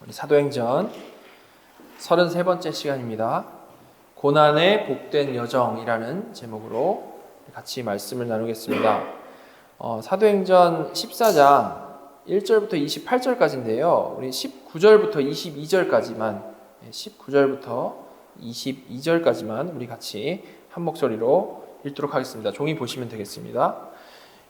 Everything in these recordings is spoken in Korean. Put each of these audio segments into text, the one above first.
우리 사도행전 33번째 시간입니다. 고난의 복된 여정이라는 제목으로 같이 말씀을 나누겠습니다. 사도행전 14장 1절부터 28절까지인데요. 우리 19절부터 22절까지만 우리 같이 한 목소리로 읽도록 하겠습니다. 종이 보시면 되겠습니다.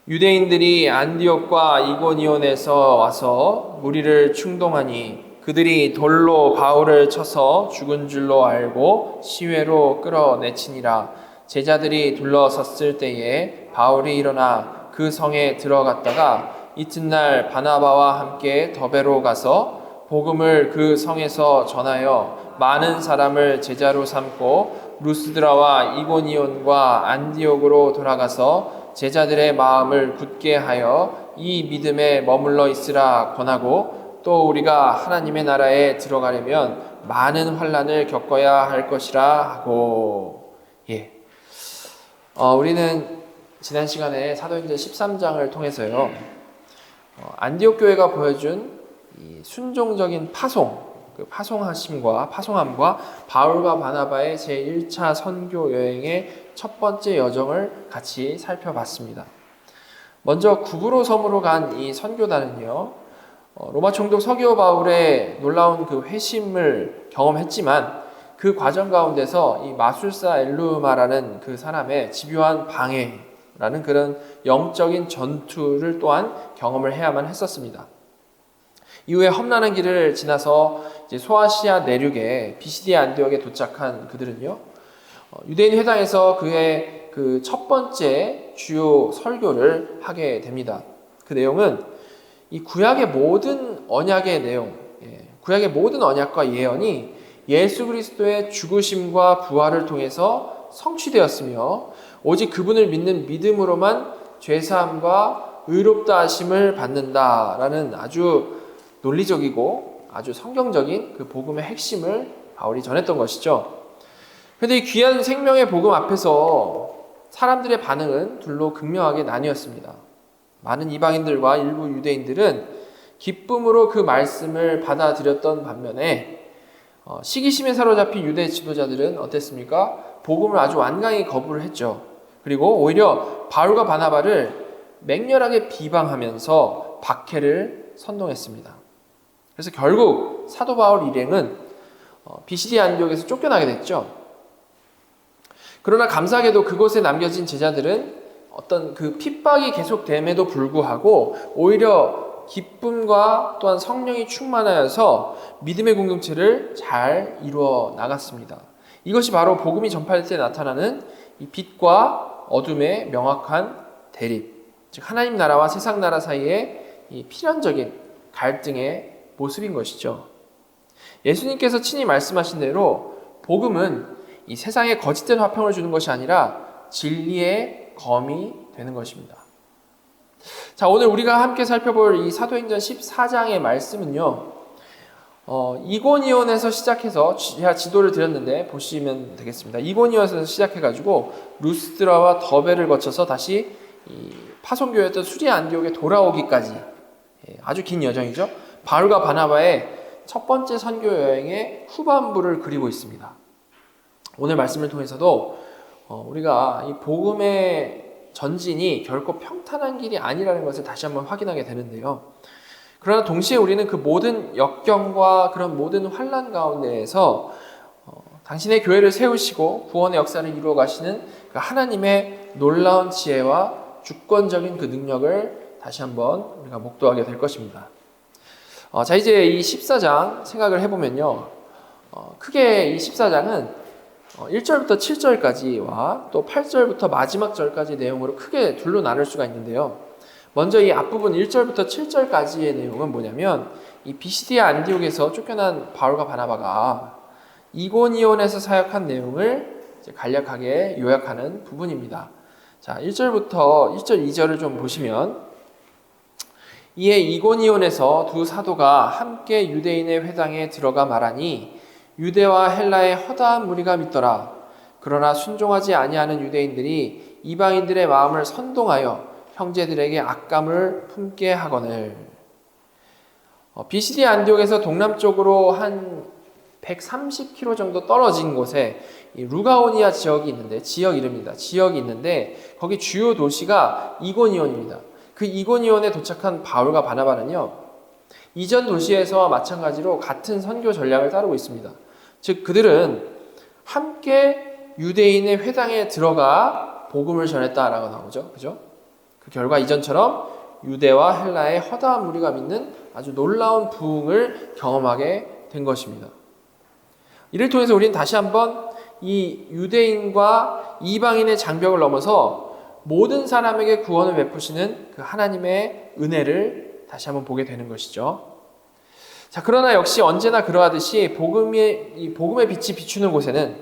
유대인들이 안디옥과 이고니온에서 와서 무리를 충동하니 그들이 돌로 바울을 쳐서 죽은 줄로 알고 시외로 끌어내치니라. 제자들이 둘러섰을 때에 바울이 일어나 그 성에 들어갔다가 이튿날 바나바와 함께 더베로 가서 복음을 그 성에서 전하여 많은 사람을 제자로 삼고 루스드라와 이고니온과 안디옥으로 돌아가서 제자들의 마음을 굳게 하여 이 믿음에 머물러 있으라 권하고, 또 우리가 하나님의 나라에 들어가려면 많은 환난을 겪어야 할 것이라 하고. 우리는 지난 시간에 사도행전 13장을 통해서요, 안디옥 교회가 보여준 이 순종적인 파송함과 바울과 바나바의 제1차 선교 여행의 첫 번째 여정을 같이 살펴봤습니다. 먼저 구브로 섬으로 간 이 선교단은요, 로마 총독 서기오 바울의 놀라운 그 회심을 경험했지만 그 과정 가운데서 이 마술사 엘루마라는 그 사람의 집요한 방해라는 그런 영적인 전투를 또한 경험을 해야만 했었습니다. 이후에 험난한 길을 지나서 이제 소아시아 내륙의 비시디아 안디옥에 도착한 그들은요, 유대인 회당에서 그의 그 첫 번째 주요 설교를 하게 됩니다. 그 내용은 이 구약의 모든 언약의 내용, 구약의 모든 언약과 예언이 예수 그리스도의 죽으심과 부활을 통해서 성취되었으며 오직 그분을 믿는 믿음으로만 죄사함과 의롭다 하심을 받는다라는 아주 논리적이고 아주 성경적인 그 복음의 핵심을 바울이 전했던 것이죠. 그런데 이 귀한 생명의 복음 앞에서 사람들의 반응은 둘로 극명하게 나뉘었습니다. 많은 이방인들과 일부 유대인들은 기쁨으로 그 말씀을 받아들였던 반면에 시기심에 사로잡힌 유대 지도자들은 어땠습니까? 복음을 아주 완강히 거부를 했죠. 그리고 오히려 바울과 바나바를 맹렬하게 비방하면서 박해를 선동했습니다. 그래서 결국 사도 바울 일행은 비시디아 안디옥에서 쫓겨나게 됐죠. 그러나 감사하게도 그곳에 남겨진 제자들은 어떤 그 핍박이 계속됨에도 불구하고 오히려 기쁨과 또한 성령이 충만하여서 믿음의 공동체를 잘 이루어 나갔습니다. 이것이 바로 복음이 전파될 때 나타나는 이 빛과 어둠의 명확한 대립, 즉 하나님 나라와 세상 나라 사이의 이 필연적인 갈등의 모습인 것이죠. 예수님께서 친히 말씀하신 대로 복음은 이 세상에 거짓된 화평을 주는 것이 아니라 진리의 검이 되는 것입니다. 자, 오늘 우리가 함께 살펴볼 이 사도행전 14장의 말씀은요, 이고니온에서 시작해서 제가 지도를 드렸는데 보시면 되겠습니다. 이고니온에서 시작해가지고 루스드라와 더베를 거쳐서 다시 이 파송교회였던 수리 안디옥에 돌아오기까지 아주 긴 여정이죠. 바울과 바나바의 첫 번째 선교 여행의 후반부를 그리고 있습니다. 오늘 말씀을 통해서도 우리가 이 복음의 전진이 결코 평탄한 길이 아니라는 것을 다시 한번 확인하게 되는데요. 그러나 동시에 우리는 그 모든 역경과 그런 모든 환난 가운데에서 당신의 교회를 세우시고 구원의 역사를 이루어 가시는 그 하나님의 놀라운 지혜와 주권적인 그 능력을 다시 한번 우리가 목도하게 될 것입니다. 자, 이제 이 14장 생각을 해보면요. 크게 이 14장은 1절부터 7절까지와 또 8절부터 마지막 절까지 내용으로 크게 둘로 나눌 수가 있는데요. 먼저 이 앞부분 1절부터 7절까지의 내용은 뭐냐면 이 비시디아 안디옥에서 쫓겨난 바울과 바나바가 이고니온에서 사역한 내용을 이제 간략하게 요약하는 부분입니다. 자, 1절부터 1절 2절을 좀 보시면, 이에 이고니온에서 두 사도가 함께 유대인의 회당에 들어가 말하니 유대와 헬라의 허다한 무리가 믿더라. 그러나 순종하지 아니하는 유대인들이 이방인들의 마음을 선동하여 형제들에게 악감을 품게 하거늘. 비시디 안디옥에서 동남쪽으로 한 130km 정도 떨어진 곳에 이 루가오니아 지역이 있는데, 지역 이름입니다. 지역이 있는데 거기 주요 도시가 이고니온입니다. 그 이고니온에 도착한 바울과 바나바는요, 이전 도시에서와 마찬가지로 같은 선교 전략을 따르고 있습니다. 즉 그들은 함께 유대인의 회당에 들어가 복음을 전했다라고 나오죠. 그죠? 그 결과 이전처럼 유대와 헬라의 허다한 무리가 믿는 아주 놀라운 부흥을 경험하게 된 것입니다. 이를 통해서 우리는 다시 한번 이 유대인과 이방인의 장벽을 넘어서 모든 사람에게 구원을 베푸시는 그 하나님의 은혜를 다시 한번 보게 되는 것이죠. 자, 그러나 역시 언제나 그러하듯이 복음의 빛이 비추는 곳에는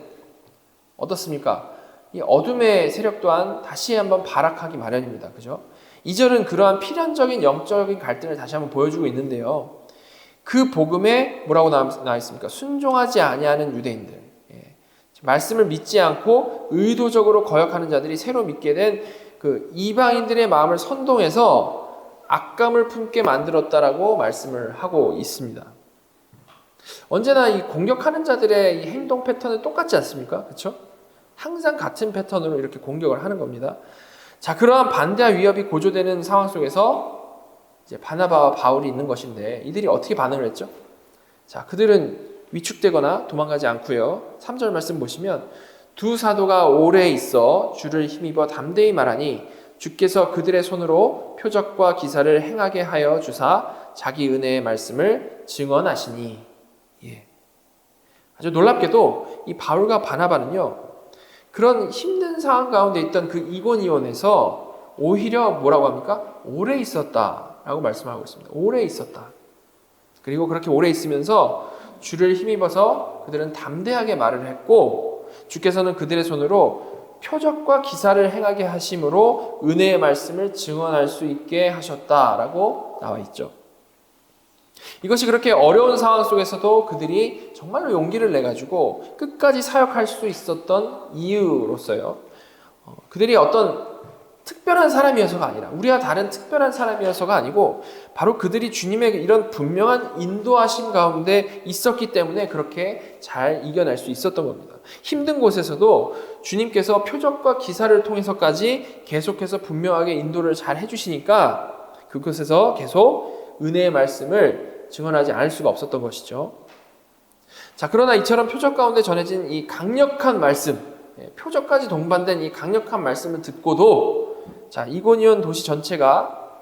어떻습니까? 이 어둠의 세력 또한 다시 한번 발악하기 마련입니다. 그죠? 2절은 그러한 필연적인 영적인 갈등을 다시 한번 보여주고 있는데요. 그 복음에 뭐라고 나와 있습니까? 순종하지 아니하는 유대인들, 말씀을 믿지 않고 의도적으로 거역하는 자들이 새로 믿게 된 그 이방인들의 마음을 선동해서 악감을 품게 만들었다라고 말씀을 하고 있습니다. 언제나 이 공격하는 자들의 이 행동 패턴은 똑같지 않습니까? 그렇죠? 항상 같은 패턴으로 이렇게 공격을 하는 겁니다. 자, 그러한 반대와 위협이 고조되는 상황 속에서 이제 바나바와 바울이 있는 것인데, 이들이 어떻게 반응을 했죠? 자, 그들은 위축되거나 도망가지 않고요. 3절 말씀 보시면 두 사도가 오래 있어 주를 힘입어 담대히 말하니 주께서 그들의 손으로 표적과 기사를 행하게 하여 주사 자기 은혜의 말씀을 증언하시니. 아주 놀랍게도 이 바울과 바나바는요, 그런 힘든 상황 가운데 있던 그 이고니온에서 오히려 뭐라고 합니까? 오래 있었다라고 말씀하고 있습니다. 오래 있었다. 그리고 그렇게 오래 있으면서 주를 힘입어서 그들은 담대하게 말을 했고, 주께서는 그들의 손으로 표적과 기사를 행하게 하심으로 은혜의 말씀을 증언할 수 있게 하셨다라고 나와 있죠. 이것이 그렇게 어려운 상황 속에서도 그들이 정말로 용기를 내가지고 끝까지 사역할 수 있었던 이유로서요. 그들이 어떤 특별한 사람이어서가 아니라, 우리와 다른 특별한 사람이어서가 아니고, 바로 그들이 주님의 이런 분명한 인도하심 가운데 있었기 때문에 그렇게 잘 이겨낼 수 있었던 겁니다. 힘든 곳에서도 주님께서 표적과 기사를 통해서까지 계속해서 분명하게 인도를 잘 해주시니까 그곳에서 계속 은혜의 말씀을 증언하지 않을 수가 없었던 것이죠. 자, 그러나 이처럼 표적 가운데 전해진 이 강력한 말씀, 표적까지 동반된 이 강력한 말씀을 듣고도, 자, 이고니온 도시 전체가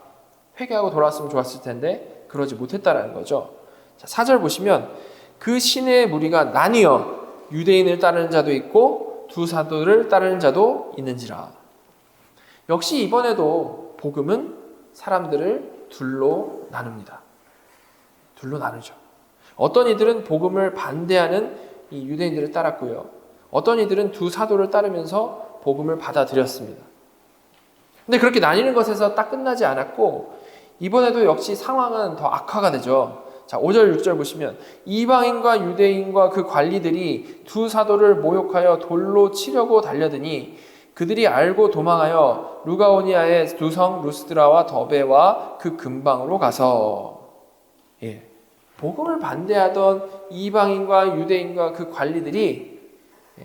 회개하고 돌아왔으면 좋았을 텐데 그러지 못했다라는 거죠. 자, 4절 보시면 그 시내의 무리가 나뉘어 유대인을 따르는 자도 있고 두 사도를 따르는 자도 있는지라. 역시 이번에도 복음은 사람들을 둘로 나눕니다. 둘로 나누죠. 어떤 이들은 복음을 반대하는 이 유대인들을 따랐고요. 어떤 이들은 두 사도를 따르면서 복음을 받아들였습니다. 근데 그렇게 나뉘는 것에서 딱 끝나지 않았고, 이번에도 역시 상황은 더 악화가 되죠. 자, 5절 6절 보시면 이방인과 유대인과 그 관리들이 두 사도를 모욕하여 돌로 치려고 달려드니 그들이 알고 도망하여 루가오니아의 두 성 루스드라와 더베와 그 근방으로 가서, 복음을 반대하던 이방인과 유대인과 그 관리들이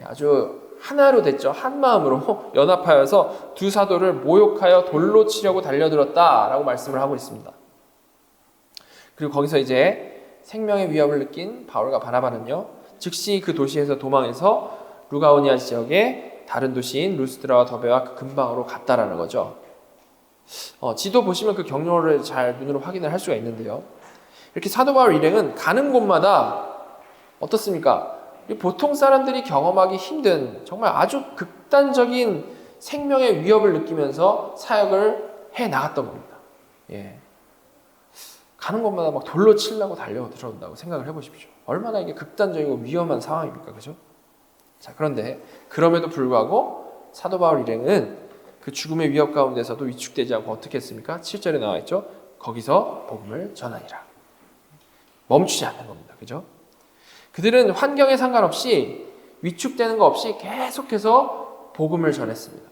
아주 하나로 됐죠. 한 마음으로 연합하여서 두 사도를 모욕하여 돌로 치려고 달려들었다라고 말씀을 하고 있습니다. 그리고 거기서 이제 생명의 위협을 느낀 바울과 바나바는요, 즉시 그 도시에서 도망해서 루가오니아 지역의 다른 도시인 루스드라와 더베와 그 근방으로 갔다라는 거죠. 지도 보시면 그 경로를 잘 눈으로 확인을 할 수가 있는데요. 이렇게 사도 바울 일행은 가는 곳마다 어떻습니까? 보통 사람들이 경험하기 힘든 정말 아주 극단적인 생명의 위협을 느끼면서 사역을 해 나갔던 겁니다. 가는 곳마다 막 돌로 치려고 달려들어온다고 생각을 해보십시오. 얼마나 이게 극단적이고 위험한 상황입니까? 그죠? 자, 그런데 그럼에도 불구하고 사도 바울 일행은 그 죽음의 위협 가운데서도 위축되지 않고 어떻게 했습니까? 7절에 나와 있죠. 거기서 복음을 전하니라. 멈추지 않는 겁니다. 그죠? 그들은 환경에 상관없이 위축되는 거 없이 계속해서 복음을 전했습니다.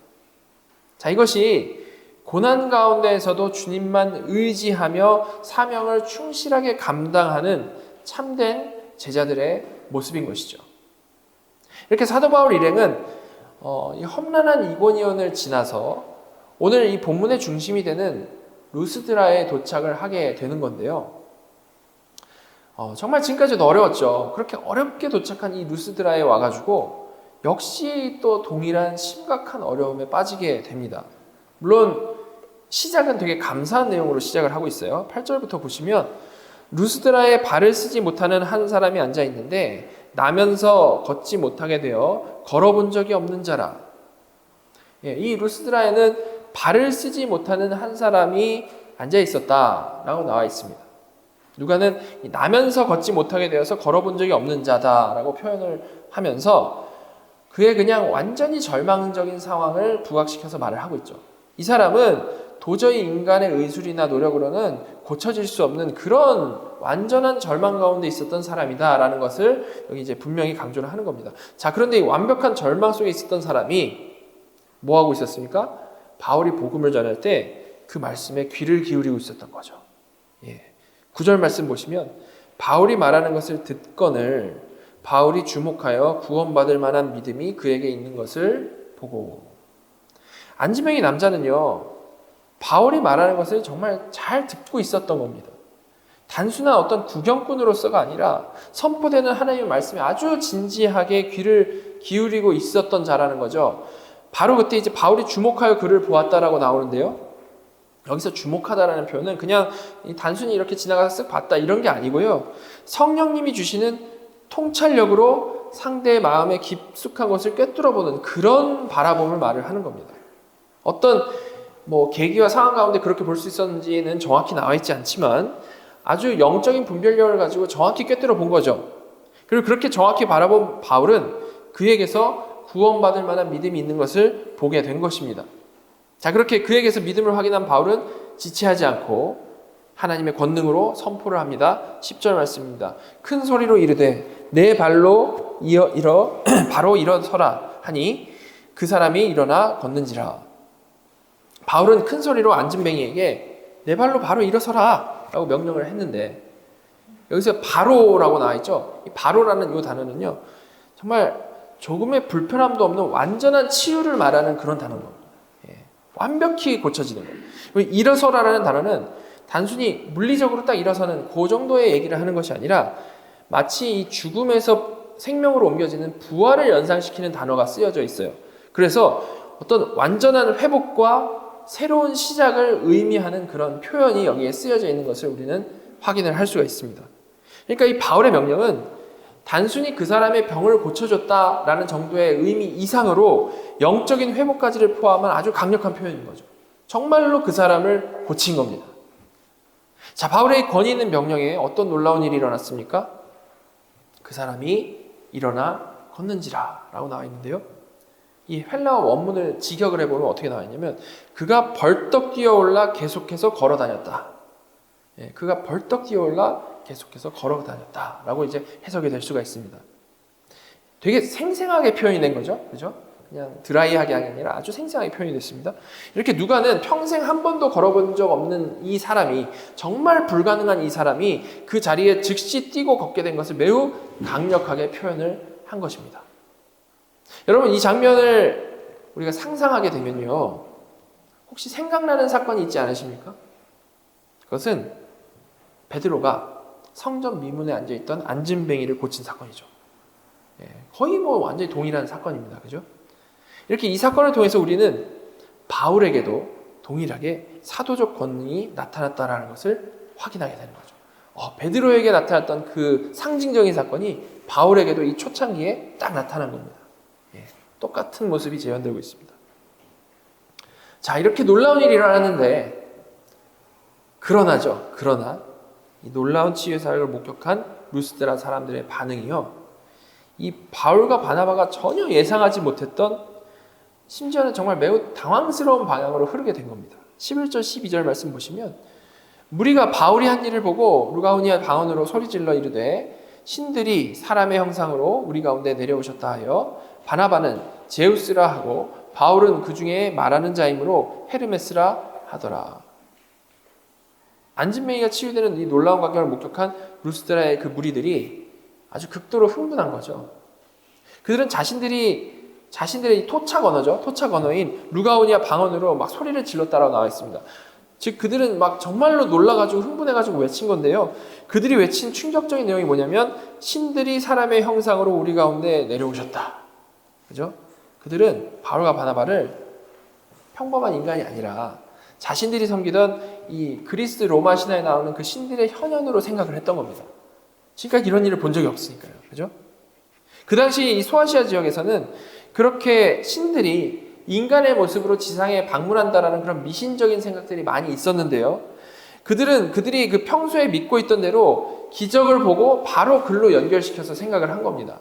자, 이것이 고난 가운데에서도 주님만 의지하며 사명을 충실하게 감당하는 참된 제자들의 모습인 것이죠. 이렇게 사도 바울 일행은 이 험난한 이고니온을 지나서 오늘 이 본문의 중심이 되는 루스드라에 도착을 하게 되는 건데요. 정말 지금까지도 어려웠죠. 그렇게 어렵게 도착한 이 루스드라에 와가지고 역시 또 동일한 심각한 어려움에 빠지게 됩니다. 물론 시작은 되게 감사한 내용으로 시작을 하고 있어요. 8절부터 보시면 루스드라에 발을 쓰지 못하는 한 사람이 앉아 있는데 나면서 걷지 못하게 되어 걸어본 적이 없는 자라. 이 루스드라에는 발을 쓰지 못하는 한 사람이 앉아 있었다라고 나와 있습니다. 누가는 나면서 걷지 못하게 되어서 걸어본 적이 없는 자다라고 표현을 하면서 그의 그냥 완전히 절망적인 상황을 부각시켜서 말을 하고 있죠. 이 사람은 도저히 인간의 의술이나 노력으로는 고쳐질 수 없는 그런 완전한 절망 가운데 있었던 사람이다라는 것을 여기 이제 분명히 강조를 하는 겁니다. 자, 그런데 이 완벽한 절망 속에 있었던 사람이 뭐 하고 있었습니까? 바울이 복음을 전할 때 그 말씀에 귀를 기울이고 있었던 거죠. 9절 말씀 보시면 바울이 말하는 것을 듣거늘 바울이 주목하여 구원받을 만한 믿음이 그에게 있는 것을 보고. 안지명이 남자는요, 바울이 말하는 것을 정말 잘 듣고 있었던 겁니다. 단순한 어떤 구경꾼으로서가 아니라 선포되는 하나님의 말씀에 아주 진지하게 귀를 기울이고 있었던 자라는 거죠. 바로 그때 이제 바울이 주목하여 그를 보았다라고 나오는데요. 여기서 주목하다라는 표현은 그냥 단순히 이렇게 지나가서 쓱 봤다 이런 게 아니고요. 성령님이 주시는 통찰력으로 상대의 마음에 깊숙한 것을 꿰뚫어보는 그런 바라봄을 말을 하는 겁니다. 어떤 계기와 상황 가운데 그렇게 볼 수 있었는지는 정확히 나와 있지 않지만 아주 영적인 분별력을 가지고 정확히 꿰뚫어 본 거죠. 그리고 그렇게 정확히 바라본 바울은 그에게서 구원받을 만한 믿음이 있는 것을 보게 된 것입니다. 자, 그렇게 그에게서 믿음을 확인한 바울은 지체하지 않고 하나님의 권능으로 선포를 합니다. 10절 말씀입니다. 큰 소리로 이르되 내 발로 바로 일어서라 하니 그 사람이 일어나 걷는지라. 바울은 큰 소리로 안진뱅이에게 내 발로 바로 일어서라 라고 명령을 했는데 여기서 바로라고 나와 있죠. 이 바로라는 이 단어는요, 정말 조금의 불편함도 없는 완전한 치유를 말하는 그런 단어입니다. 완벽히 고쳐지는 거예요. 일어서라라는 단어는 단순히 물리적으로 딱 일어서는 그 정도의 얘기를 하는 것이 아니라 마치 이 죽음에서 생명으로 옮겨지는 부활을 연상시키는 단어가 쓰여져 있어요. 그래서 어떤 완전한 회복과 새로운 시작을 의미하는 그런 표현이 여기에 쓰여져 있는 것을 우리는 확인을 할 수가 있습니다. 그러니까 이 바울의 명령은 단순히 그 사람의 병을 고쳐줬다라는 정도의 의미 이상으로 영적인 회복까지를 포함한 아주 강력한 표현인 거죠. 정말로 그 사람을 고친 겁니다. 자, 바울의 권위 있는 명령에 어떤 놀라운 일이 일어났습니까? 그 사람이 일어나 걷는지라 라고 나와 있는데요. 이 헬라어 원문을 직역을 해보면 어떻게 나와 있냐면 그가 벌떡 뛰어올라 계속해서 걸어 다녔다. 그가 벌떡 뛰어올라 계속해서 걸어 다녔다라고 이제 해석이 될 수가 있습니다. 되게 생생하게 표현이 된 거죠, 그죠? 그냥 드라이하게 하는 게 아니라 아주 생생하게 표현이 됐습니다. 이렇게 누가는 평생 한 번도 걸어본 적 없는 이 사람이, 정말 불가능한 이 사람이 그 자리에 즉시 뛰고 걷게 된 것을 매우 강력하게 표현을 한 것입니다. 여러분, 이 장면을 우리가 상상하게 되면요, 혹시 생각나는 사건이 있지 않으십니까? 그것은 베드로가 성전 미문에 앉아있던 안진뱅이를 고친 사건이죠. 거의 완전히 동일한 사건입니다. 그죠? 이렇게 이 사건을 통해서 우리는 바울에게도 동일하게 사도적 권능이 나타났다는 것을 확인하게 되는 거죠. 베드로에게 나타났던 그 상징적인 사건이 바울에게도 이 초창기에 딱 나타난 겁니다. 똑같은 모습이 재현되고 있습니다. 자, 이렇게 놀라운 일이 일어났는데 그러나 이 놀라운 치유의 사역을 목격한 루스드라 사람들의 반응이요, 이 바울과 바나바가 전혀 예상하지 못했던, 심지어는 정말 매우 당황스러운 방향으로 흐르게 된 겁니다. 11절 12절 말씀 보시면 무리가 바울이 한 일을 보고 루가오니아 방언으로 소리질러 이르되 신들이 사람의 형상으로 우리 가운데 내려오셨다 하여 바나바는 제우스라 하고 바울은 그 중에 말하는 자이므로 헤르메스라 하더라. 안진뱅이가 치유되는 이 놀라운 광경을 목격한 루스드라의 그 무리들이 아주 극도로 흥분한 거죠. 그들은 자신들의 이 토착 언어죠. 토착 언어인 루가오니아 방언으로 막 소리를 질렀다라고 나와 있습니다. 즉 그들은 막 정말로 놀라가지고 흥분해가지고 외친 건데요. 그들이 외친 충격적인 내용이 뭐냐면 신들이 사람의 형상으로 우리 가운데 내려오셨다. 그죠? 그들은 바울과 바나바를 평범한 인간이 아니라 자신들이 섬기던 이 그리스 로마 신화에 나오는 그 신들의 현현으로 생각을 했던 겁니다. 지금까지 이런 일을 본 적이 없으니까요. 그죠? 그 당시 이 소아시아 지역에서는 그렇게 신들이 인간의 모습으로 지상에 방문한다라는 그런 미신적인 생각들이 많이 있었는데요. 그들이 그 평소에 믿고 있던 대로 기적을 보고 바로 글로 연결시켜서 생각을 한 겁니다.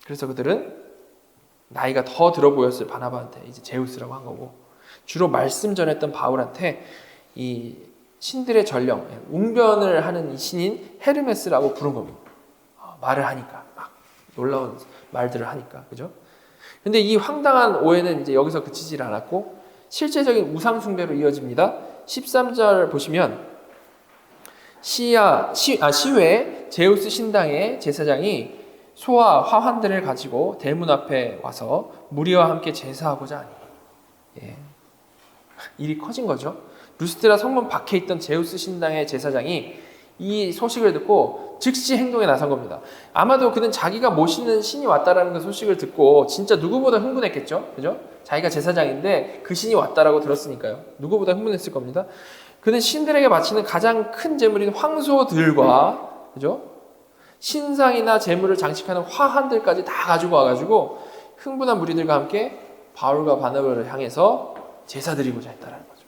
그래서 그들은 나이가 더 들어 보였을 바나바한테 이제 제우스라고 한 거고, 주로 말씀 전했던 바울한테 이 신들의 전령, 웅변을 하는 이 신인 헤르메스라고 부른 겁니다. 말을 하니까, 막 놀라운 말들을 하니까, 그죠? 근데 이 황당한 오해는 이제 여기서 그치질 않았고 실제적인 우상 숭배로 이어집니다. 13절 보시면 시외 제우스 신당의 제사장이 소와 화환들을 가지고 대문 앞에 와서 무리와 함께 제사하고자 하니, 일이 커진 거죠. 루스드라 성문 밖에 있던 제우스 신당의 제사장이 이 소식을 듣고 즉시 행동에 나선 겁니다. 아마도 그는 자기가 모시는 신이 왔다라는 그 소식을 듣고 진짜 누구보다 흥분했겠죠. 그죠? 자기가 제사장인데 그 신이 왔다라고 들었으니까요. 누구보다 흥분했을 겁니다. 그는 신들에게 바치는 가장 큰 제물인 황소들과, 그죠? 신상이나 제물을 장식하는 화환들까지 다 가지고 와가지고 흥분한 무리들과 함께 바울과 바나바를 향해서 제사 드리고자 했다라는 거죠.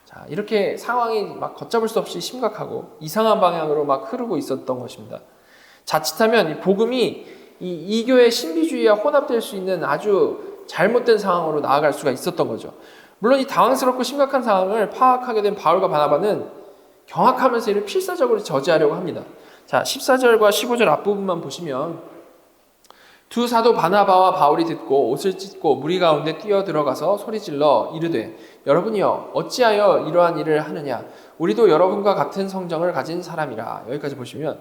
자, 이렇게 상황이 막 걷잡을 수 없이 심각하고 이상한 방향으로 막 흐르고 있었던 것입니다. 자칫하면 이 복음이 이 이교의 신비주의와 혼합될 수 있는 아주 잘못된 상황으로 나아갈 수가 있었던 거죠. 물론 이 당황스럽고 심각한 상황을 파악하게 된 바울과 바나바는 경악하면서 이를 필사적으로 저지하려고 합니다. 자, 14절과 15절 앞부분만 보시면 두 사도 바나바와 바울이 듣고 옷을 찢고 무리 가운데 뛰어들어가서 소리질러 이르되 여러분이여 어찌하여 이러한 일을 하느냐 우리도 여러분과 같은 성정을 가진 사람이라. 여기까지 보시면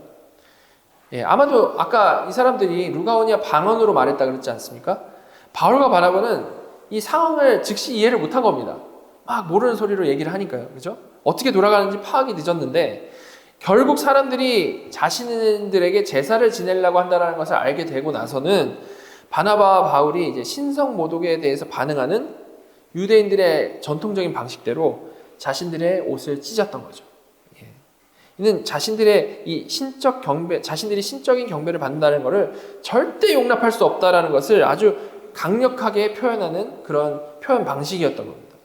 아마도 아까 이 사람들이 루가오니아 방언으로 말했다 그랬지 않습니까? 바울과 바나바는 이 상황을 즉시 이해를 못한 겁니다. 막 모르는 소리로 얘기를 하니까요. 그죠? 어떻게 돌아가는지 파악이 늦었는데 결국 사람들이 자신들에게 제사를 지내려고 한다는 것을 알게 되고 나서는 바나바와 바울이 이제 신성 모독에 대해서 반응하는 유대인들의 전통적인 방식대로 자신들의 옷을 찢었던 거죠. 이는 자신들의 이 신적 경배, 자신들이 신적인 경배를 받는다는 것을 절대 용납할 수 없다라는 것을 아주 강력하게 표현하는 그런 표현 방식이었던 겁니다.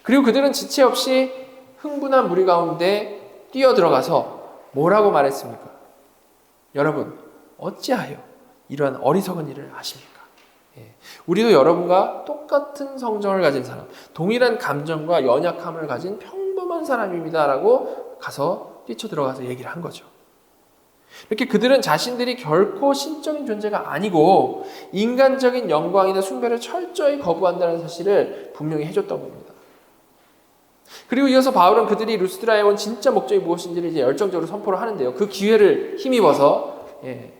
그리고 그들은 지체 없이 흥분한 무리 가운데 뛰어들어가서 뭐라고 말했습니까? 여러분 어찌하여 이러한 어리석은 일을 하십니까? 우리도 여러분과 똑같은 성정을 가진 사람, 동일한 감정과 연약함을 가진 평범한 사람입니다 라고 가서 뛰쳐들어가서 얘기를 한 거죠. 이렇게 그들은 자신들이 결코 신적인 존재가 아니고 인간적인 영광이나 숭배를 철저히 거부한다는 사실을 분명히 해줬던 겁니다. 그리고 이어서 바울은 그들이 루스드라에 온 진짜 목적이 무엇인지를 이제 열정적으로 선포를 하는데요. 그 기회를 힘입어서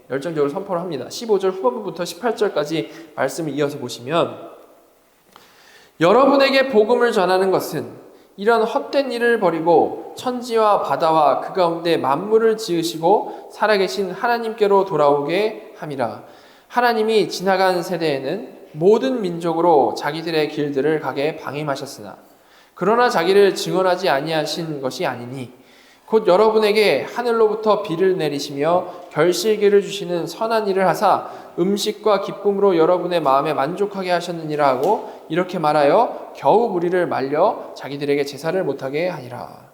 열정적으로 선포를 합니다. 15절 후반부부터 18절까지 말씀을 이어서 보시면 여러분에게 복음을 전하는 것은 이런 헛된 일을 버리고 천지와 바다와 그 가운데 만물을 지으시고 살아계신 하나님께로 돌아오게 함이라. 하나님이 지나간 세대에는 모든 민족으로 자기들의 길들을 가게 방임하셨으나 그러나 자기를 증언하지 아니하신 것이 아니니 곧 여러분에게 하늘로부터 비를 내리시며 결실기를 주시는 선한 일을 하사 음식과 기쁨으로 여러분의 마음에 만족하게 하셨느니라 하고 이렇게 말하여 겨우 무리를 말려 자기들에게 제사를 못하게 하니라.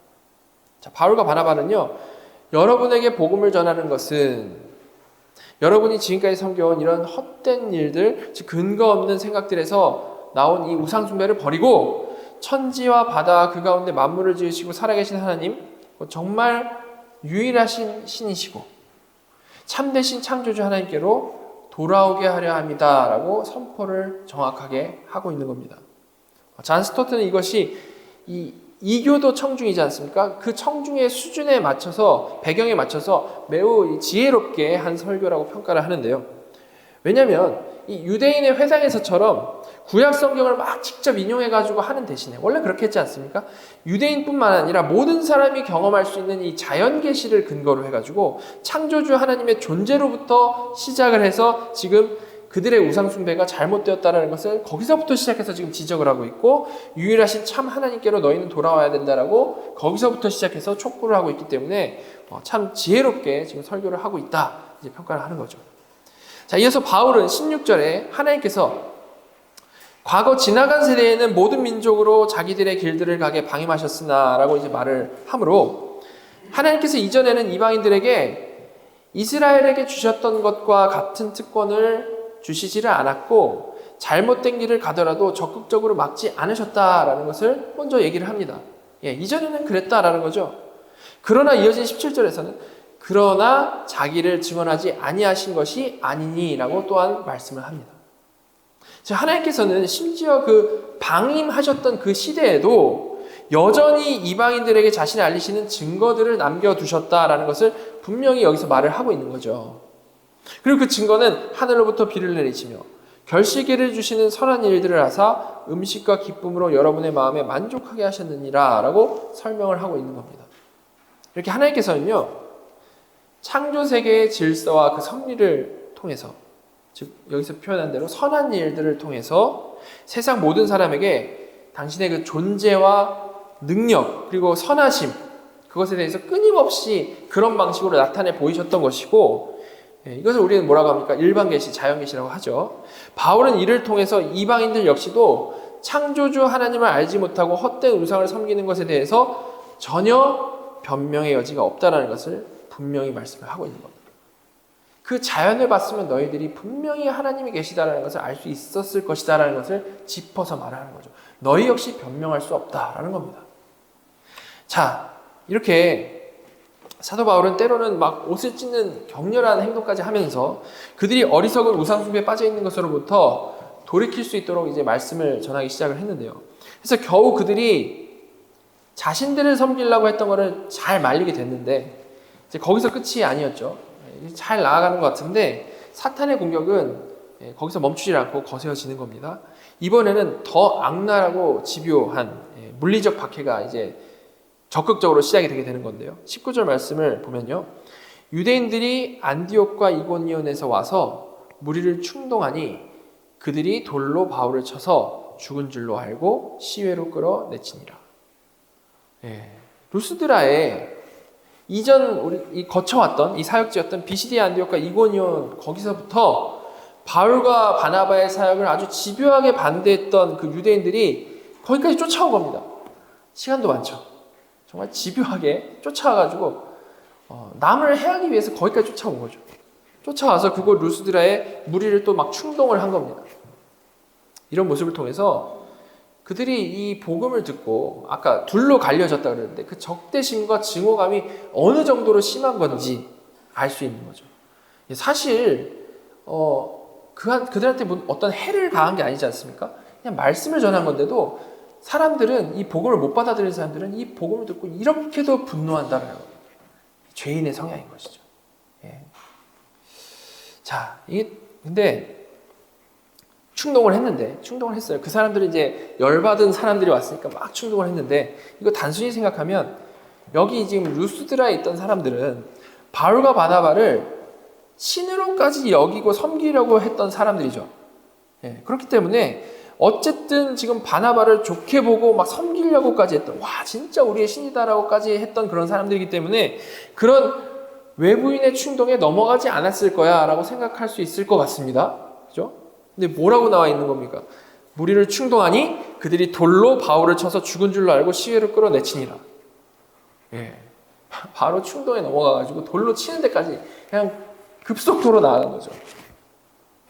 자, 바울과 바나바는요, 여러분에게 복음을 전하는 것은 여러분이 지금까지 섬겨온 이런 헛된 일들, 즉 근거 없는 생각들에서 나온 이 우상 숭배를 버리고 천지와 바다 그 가운데 만물을 지으시고 살아계신 하나님, 정말 유일하신 신이시고 참되신 창조주 하나님께로 돌아오게 하려 합니다라고 선포를 정확하게 하고 있는 겁니다. 잔 스토트는 이것이 이 이교도 청중이지 않습니까? 그 청중의 수준에 맞춰서, 배경에 맞춰서 매우 지혜롭게 한 설교라고 평가를 하는데요. 왜냐하면 이 유대인의 회당에서처럼 구약 성경을 막 직접 인용해가지고 하는 대신에, 원래 그렇게 했지 않습니까? 유대인뿐만 아니라 모든 사람이 경험할 수 있는 이 자연 계시를 근거로 해가지고 창조주 하나님의 존재로부터 시작을 해서 지금 그들의 우상 숭배가 잘못되었다는 것을 거기서부터 시작해서 지금 지적을 하고 있고, 유일하신 참 하나님께로 너희는 돌아와야 된다라고 거기서부터 시작해서 촉구를 하고 있기 때문에 참 지혜롭게 지금 설교를 하고 있다, 이제 평가를 하는 거죠. 자, 이어서 바울은 16절에 하나님께서 과거 지나간 세대에는 모든 민족으로 자기들의 길들을 가게 방임하셨으나 라고 이제 말을 하므로, 하나님께서 이전에는 이방인들에게 이스라엘에게 주셨던 것과 같은 특권을 주시지를 않았고 잘못된 길을 가더라도 적극적으로 막지 않으셨다라는 것을 먼저 얘기를 합니다. 이전에는 그랬다라는 거죠. 그러나 이어진 17절에서는 그러나 자기를 증언하지 아니하신 것이 아니니라고 또한 말씀을 합니다. 하나님께서는 심지어 그 방임하셨던 그 시대에도 여전히 이방인들에게 자신을 알리시는 증거들을 남겨두셨다라는 것을 분명히 여기서 말을 하고 있는 거죠. 그리고 그 증거는 하늘로부터 비를 내리시며 결실기를 주시는 선한 일들을 하사 음식과 기쁨으로 여러분의 마음에 만족하게 하셨느니라 라고 설명을 하고 있는 겁니다. 이렇게 하나님께서는요, 창조세계의 질서와 그 섭리를 통해서, 즉 여기서 표현한 대로 선한 일들을 통해서 세상 모든 사람에게 당신의 그 존재와 능력 그리고 선하심, 그것에 대해서 끊임없이 그런 방식으로 나타내 보이셨던 것이고, 이것을 우리는 뭐라고 합니까? 일반 계시, 자연 계시라고 하죠. 바울은 이를 통해서 이방인들 역시도 창조주 하나님을 알지 못하고 헛된 우상을 섬기는 것에 대해서 전혀 변명의 여지가 없다는 것을 분명히 말씀을 하고 있는 겁니다. 그 자연을 봤으면 너희들이 분명히 하나님이 계시다라는 것을 알 수 있었을 것이다라는 것을 짚어서 말하는 거죠. 너희 역시 변명할 수 없다라는 겁니다. 자, 이렇게 사도 바울은 때로는 막 옷을 찢는 격렬한 행동까지 하면서 그들이 어리석은 우상숭배에 빠져 있는 것으로부터 돌이킬 수 있도록 이제 말씀을 전하기 시작을 했는데요. 그래서 겨우 그들이 자신들을 섬기려고 했던 것을 잘 말리게 됐는데, 이제 거기서 끝이 아니었죠. 잘 나아가는 것 같은데 사탄의 공격은 거기서 멈추지 않고 거세어지는 겁니다. 이번에는 더 악랄하고 집요한 물리적 박해가 이제 적극적으로 시작이 되게 되는 건데요. 19절 말씀을 보면요, 유대인들이 안디옥과 이고니온에서 와서 무리를 충동하니 그들이 돌로 바울을 쳐서 죽은 줄로 알고 시외로 끌어내치니라. 루스드라에 이전 우리 거쳐왔던 이 사역지였던 비시디아 안디옥과 이고니온, 거기서부터 바울과 바나바의 사역을 아주 집요하게 반대했던 그 유대인들이 거기까지 쫓아온 겁니다. 시간도 많죠. 정말 집요하게 쫓아와가지고 남을 해하기 위해서 거기까지 쫓아온 거죠. 쫓아와서 그곳 루스드라에 무리를 또 막 충동을 한 겁니다. 이런 모습을 통해서 그들이 이 복음을 듣고, 아까 둘로 갈려졌다 그랬는데 그 적대심과 증오감이 어느 정도로 심한 건지 알 수 있는 거죠. 사실 그들한테 어떤 해를 가한 게 아니지 않습니까? 그냥 말씀을 전한 건데도 사람들은, 이 복음을 못 받아들이는 사람들은 이 복음을 듣고 이렇게도 분노한다는 거예요. 죄인의 성향인 것이죠. 자, 이게 근데 충동을 했어요. 그 사람들이 이제 열받은 사람들이 왔으니까 막 충동을 했는데, 이거 단순히 생각하면 여기 지금 루스드라에 있던 사람들은 바울과 바나바를 신으로까지 여기고 섬기려고 했던 사람들이죠. 그렇기 때문에 어쨌든 지금 바나바를 좋게 보고 막 섬기려고까지 했던, 와 진짜 우리의 신이다라고까지 했던 그런 사람들이기 때문에 그런 외부인의 충동에 넘어가지 않았을 거야 라고 생각할 수 있을 것 같습니다. 그죠? 근데 뭐라고 나와 있는 겁니까? 무리를 충동하니 그들이 돌로 바울을 쳐서 죽은 줄로 알고 시외로 끌어내치니라. 바로 충동에 넘어가가지고 돌로 치는 데까지 그냥 급속도로 나가는 거죠.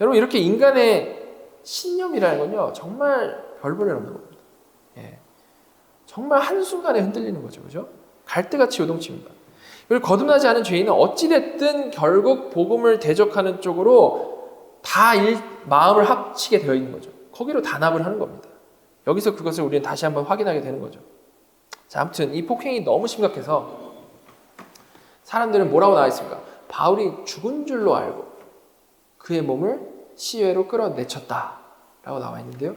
여러분, 이렇게 인간의 신념이라는 건요, 정말 별볼일 없는 겁니다. 정말 한순간에 흔들리는 거죠. 그죠? 갈대같이 요동칩니다. 그리고 거듭나지 않은 죄인은 어찌됐든 결국 복음을 대적하는 쪽으로 다 마음을 합치게 되어 있는 거죠. 거기로 단합을 하는 겁니다. 여기서 그것을 우리는 다시 한번 확인하게 되는 거죠. 자, 아무튼 이 폭행이 너무 심각해서 사람들은 뭐라고 나와 있습니까? 바울이 죽은 줄로 알고 그의 몸을 시외로 끌어내쳤다 라고 나와 있는데요.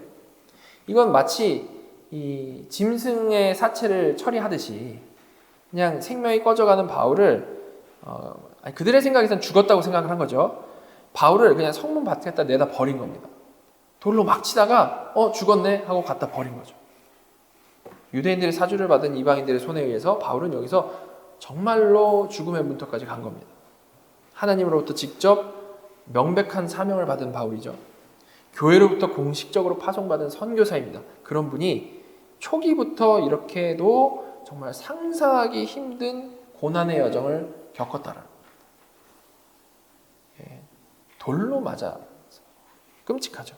이건 마치 이 짐승의 사체를 처리하듯이 그냥 생명이 꺼져가는 바울을 그들의 생각에선 죽었다고 생각을 한 거죠. 바울을 그냥 성문 밖에다 내다 버린 겁니다. 돌로 막 치다가 죽었네 하고 갖다 버린 거죠. 유대인들의 사주를 받은 이방인들의 손에 의해서 바울은 여기서 정말로 죽음의 문턱까지 간 겁니다. 하나님으로부터 직접 명백한 사명을 받은 바울이죠. 교회로부터 공식적으로 파송받은 선교사입니다. 그런 분이 초기부터 이렇게도 정말 상상하기 힘든 고난의 여정을 겪었다라는 거예요. 돌로 맞아 끔찍하죠.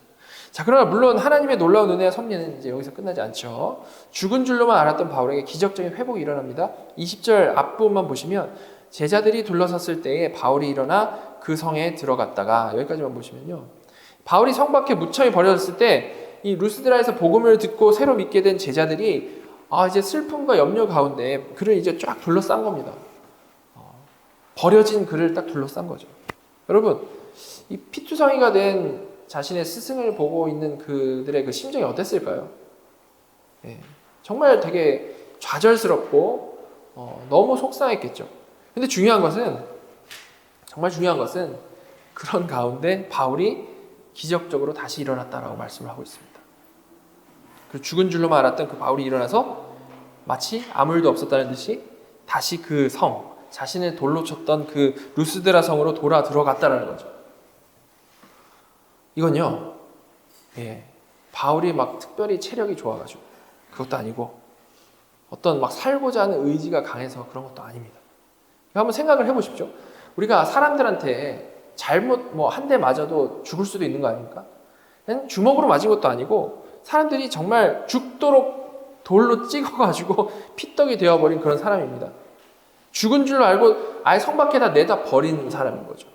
자, 그러나 물론 하나님의 놀라운 은혜와 섭리는 이제 여기서 끝나지 않죠. 죽은 줄로만 알았던 바울에게 기적적인 회복이 일어납니다. 20절 앞부분만 보시면 제자들이 둘러섰을 때에 바울이 일어나 그 성에 들어갔다가 여기까지만 보시면요. 바울이 성 밖에 무참히 버려졌을 때 이 루스드라에서 복음을 듣고 새로 믿게 된 제자들이 이제 슬픔과 염려 가운데 그를 이제 쫙 둘러싼 겁니다. 버려진 그를 딱 둘러싼 거죠. 여러분, 이 피투성이가 된 자신의 스승을 보고 있는 그들의 그 심정이 어땠을까요? 정말 되게 좌절스럽고 너무 속상했겠죠. 근데 정말 중요한 것은 그런 가운데 바울이 기적적으로 다시 일어났다라고 말씀을 하고 있습니다. 그 죽은 줄로만 알았던 그 바울이 일어나서 마치 아무 일도 없었다는 듯이 다시 그 성, 자신을 돌로 쳤던 그 루스드라 성으로 돌아 들어갔다라는 거죠. 이건요, 바울이 막 특별히 체력이 좋아가지고 그것도 아니고 어떤 막 살고자 하는 의지가 강해서 그런 것도 아닙니다. 한번 생각을 해보십시오. 우리가 사람들한테 잘못 한 대 맞아도 죽을 수도 있는 거 아닙니까? 주먹으로 맞은 것도 아니고 사람들이 정말 죽도록 돌로 찍어가지고 피떡이 되어버린 그런 사람입니다. 죽은 줄 알고 아예 성 밖에다 내다 버린 사람인 거죠.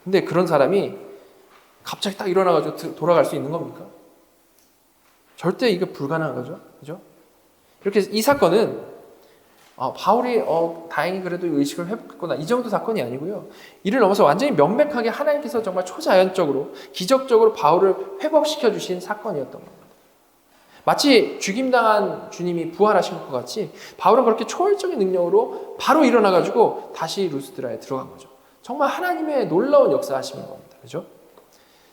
근데 그런 사람이 갑자기 딱 일어나가지고 돌아갈 수 있는 겁니까? 절대 이게 불가능한 거죠. 그죠? 이렇게 이 사건은 바울이 다행히 그래도 의식을 회복했구나 이 정도 사건이 아니고요. 이를 넘어서 완전히 명백하게 하나님께서 정말 초자연적으로 기적적으로 바울을 회복시켜 주신 사건이었던 겁니다. 마치 죽임당한 주님이 부활하신 것 같이 바울은 그렇게 초월적인 능력으로 바로 일어나가지고 다시 루스드라에 들어간 거죠. 정말 하나님의 놀라운 역사하심인 겁니다. 그죠?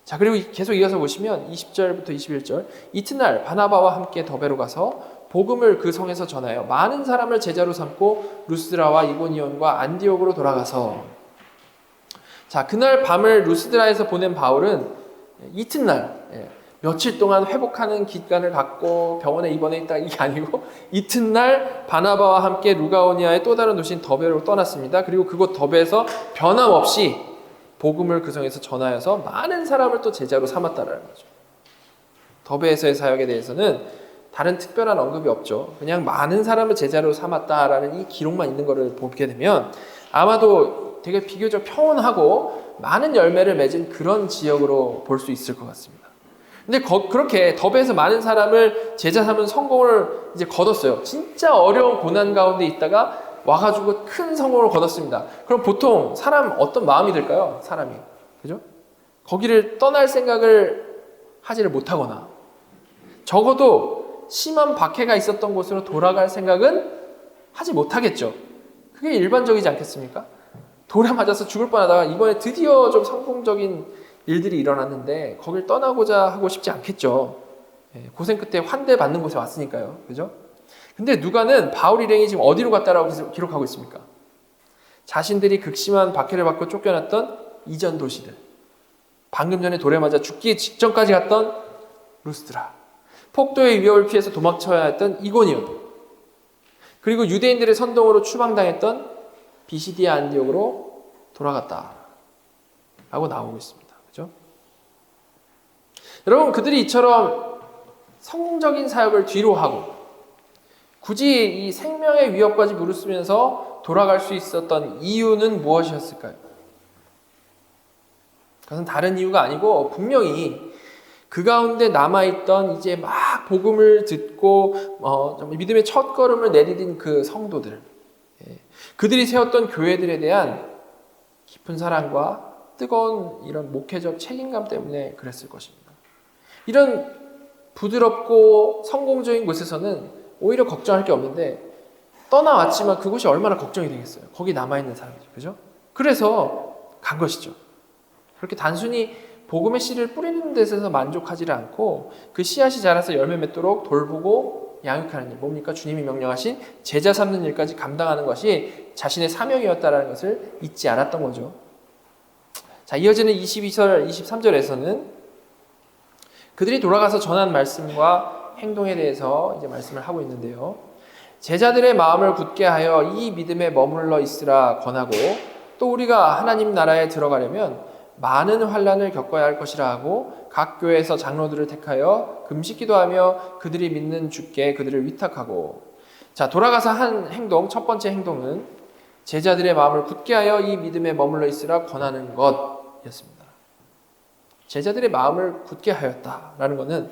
자, 그리고 계속 이어서 보시면 20절부터 21절 이튿날 바나바와 함께 더베로 가서 복음을 그 성에서 전하여 많은 사람을 제자로 삼고 루스드라와 이고니온과 안디옥으로 돌아가서 자, 그날 밤을 루스드라에서 보낸 바울은 이튿날 며칠 동안 회복하는 기간을 갖고 병원에 입원해 있다 이게 아니고 이튿날 바나바와 함께 루가오니아의 또 다른 도시인 더베로 떠났습니다. 그리고 그곳 더베에서 변함없이 복음을 그 성에서 전하여서 많은 사람을 또 제자로 삼았다라는 거죠. 더베에서의 사역에 대해서는 다른 특별한 언급이 없죠. 그냥 많은 사람을 제자로 삼았다라는 이 기록만 있는 것을 보게 되면 아마도 되게 비교적 평온하고 많은 열매를 맺은 그런 지역으로 볼 수 있을 것 같습니다. 근데 그렇게 더베에서 많은 사람을 제자 삼은 성공을 이제 거뒀어요. 진짜 어려운 고난 가운데 있다가 와가지고 큰 성공을 거뒀습니다. 그럼 보통 사람 어떤 마음이 들까요? 사람이. 그죠? 거기를 떠날 생각을 하지를 못하거나 적어도 심한 박해가 있었던 곳으로 돌아갈 생각은 하지 못하겠죠. 그게 일반적이지 않겠습니까? 돌에 맞아서 죽을 뻔하다가 이번에 드디어 좀 성공적인 일들이 일어났는데 거길 떠나고자 하고 싶지 않겠죠. 고생 끝에 환대받는 곳에 왔으니까요. 그죠? 근데 누가는 바울 일행이 지금 어디로 갔다라고 기록하고 있습니까? 자신들이 극심한 박해를 받고 쫓겨났던 이전 도시들. 방금 전에 돌에 맞아 죽기 직전까지 갔던 루스드라. 폭도의 위협을 피해서 도망쳐야 했던 이고니온. 그리고 유대인들의 선동으로 추방당했던 비시디아 안디옥으로 돌아갔다. 라고 나오고 있습니다. 그죠? 여러분, 그들이 이처럼 성공적인 사역을 뒤로 하고 굳이 이 생명의 위협까지 무릅쓰면서 돌아갈 수 있었던 이유는 무엇이었을까요? 그것은 다른 이유가 아니고 분명히 그 가운데 남아있던 이제 막 딱 복음을 듣고 믿음의 첫 걸음을 내디딘 그 성도들, 그들이 세웠던 교회들에 대한 깊은 사랑과 뜨거운 이런 목회적 책임감 때문에 그랬을 것입니다. 이런 부드럽고 성공적인 곳에서는 오히려 걱정할 게 없는데 떠나왔지만 그곳이 얼마나 걱정이 되겠어요. 거기 남아있는 사람들, 그죠? 그래서 간 것이죠. 그렇게 단순히 복음의 씨를 뿌리는 데서 만족하지를 않고 그 씨앗이 자라서 열매 맺도록 돌보고 양육하는 일, 뭡니까? 주님이 명령하신 제자 삼는 일까지 감당하는 것이 자신의 사명이었다는 것을 잊지 않았던 거죠. 자, 이어지는 22절, 23절에서는 그들이 돌아가서 전한 말씀과 행동에 대해서 이제 말씀을 하고 있는데요. 제자들의 마음을 굳게 하여 이 믿음에 머물러 있으라 권하고, 또 우리가 하나님 나라에 들어가려면 많은 환난을 겪어야 할 것이라 하고 각 교회에서 장로들을 택하여 금식 기도하며 그들이 믿는 주께 그들을 위탁하고. 자, 돌아가서 한 행동, 첫 번째 행동은 제자들의 마음을 굳게 하여 이 믿음에 머물러 있으라 권하는 것이었습니다. 제자들의 마음을 굳게 하였다라는 것은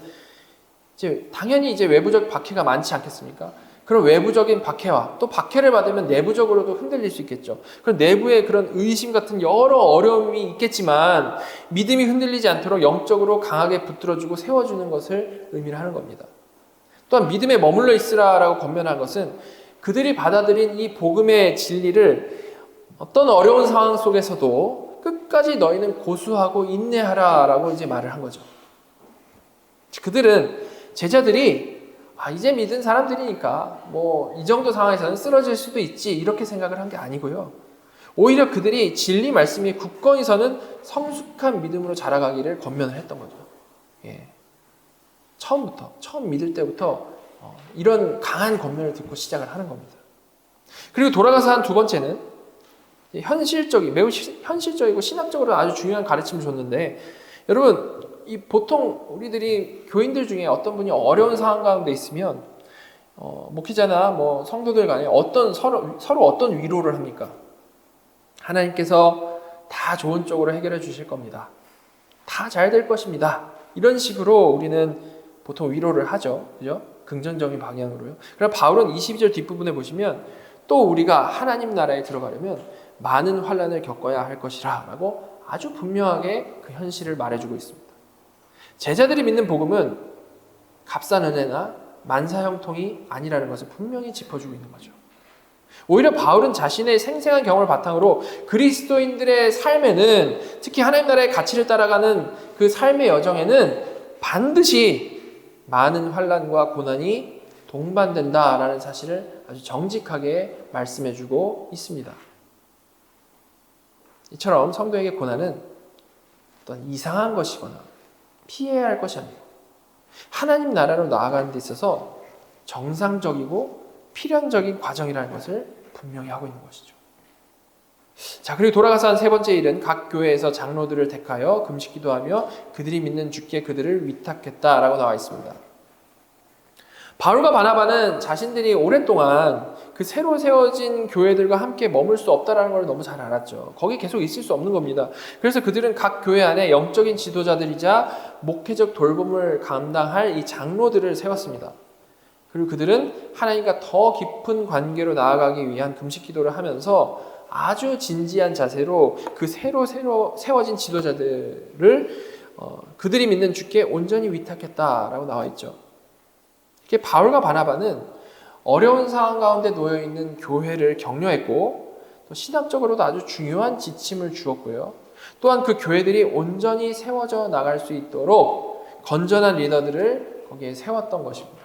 이제 당연히 이제 외부적 박해가 많지 않겠습니까? 그런 외부적인 박해와 또 박해를 받으면 내부적으로도 흔들릴 수 있겠죠. 그런 내부의 그런 의심 같은 여러 어려움이 있겠지만 믿음이 흔들리지 않도록 영적으로 강하게 붙들어주고 세워주는 것을 의미를 하는 겁니다. 또한 믿음에 머물러 있으라라고 권면한 것은 그들이 받아들인 이 복음의 진리를 어떤 어려운 상황 속에서도 끝까지 너희는 고수하고 인내하라라고 이제 말을 한 거죠. 그들은 제자들이 이제 믿은 사람들이니까 뭐 이 정도 상황에서는 쓰러질 수도 있지 이렇게 생각을 한 게 아니고요. 오히려 그들이 진리 말씀이 굳건히 서는 성숙한 믿음으로 자라가기를 권면을 했던 거죠. 처음 믿을 때부터 이런 강한 권면을 듣고 시작을 하는 겁니다. 그리고 돌아가서 한 두 번째는 매우 현실적이고 신학적으로 아주 중요한 가르침을 줬는데, 여러분 보통 우리들이 교인들 중에 어떤 분이 어려운 상황 가운데 있으면 목회자나 뭐 성도들 간에 서로 어떤 위로를 합니까? 하나님께서 다 좋은 쪽으로 해결해 주실 겁니다. 다 잘 될 것입니다. 이런 식으로 우리는 보통 위로를 하죠. 그죠? 긍정적인 방향으로요. 그럼 바울은 22절 뒷부분에 보시면 또 우리가 하나님 나라에 들어가려면 많은 환난을 겪어야 할 것이라 라고 아주 분명하게 그 현실을 말해주고 있습니다. 제자들이 믿는 복음은 값싼 은혜나 만사형통이 아니라는 것을 분명히 짚어주고 있는 거죠. 오히려 바울은 자신의 생생한 경험을 바탕으로 그리스도인들의 삶에는, 특히 하나님 나라의 가치를 따라가는 그 삶의 여정에는 반드시 많은 환난과 고난이 동반된다라는 사실을 아주 정직하게 말씀해주고 있습니다. 이처럼 성도에게 고난은 어떤 이상한 것이거나 피해야 할 것이 아니고 하나님 나라로 나아가는 데 있어서 정상적이고 필연적인 과정이라는 것을 분명히 하고 있는 것이죠. 자, 그리고 돌아가서 한 세 번째 일은 각 교회에서 장로들을 택하여 금식 기도하며 그들이 믿는 주께 그들을 위탁했다라고 나와 있습니다. 바울과 바나바는 자신들이 오랫동안 그 새로 세워진 교회들과 함께 머물 수 없다는 걸 너무 잘 알았죠. 거기 계속 있을 수 없는 겁니다. 그래서 그들은 각 교회 안에 영적인 지도자들이자 목회적 돌봄을 감당할 이 장로들을 세웠습니다. 그리고 그들은 하나님과 더 깊은 관계로 나아가기 위한 금식 기도를 하면서 아주 진지한 자세로 그 새로 세워진 지도자들을 그들이 믿는 주께 온전히 위탁했다라고 나와 있죠. 바울과 바나바는 어려운 상황 가운데 놓여있는 교회를 격려했고 또 신학적으로도 아주 중요한 지침을 주었고요. 또한 그 교회들이 온전히 세워져 나갈 수 있도록 건전한 리더들을 거기에 세웠던 것입니다.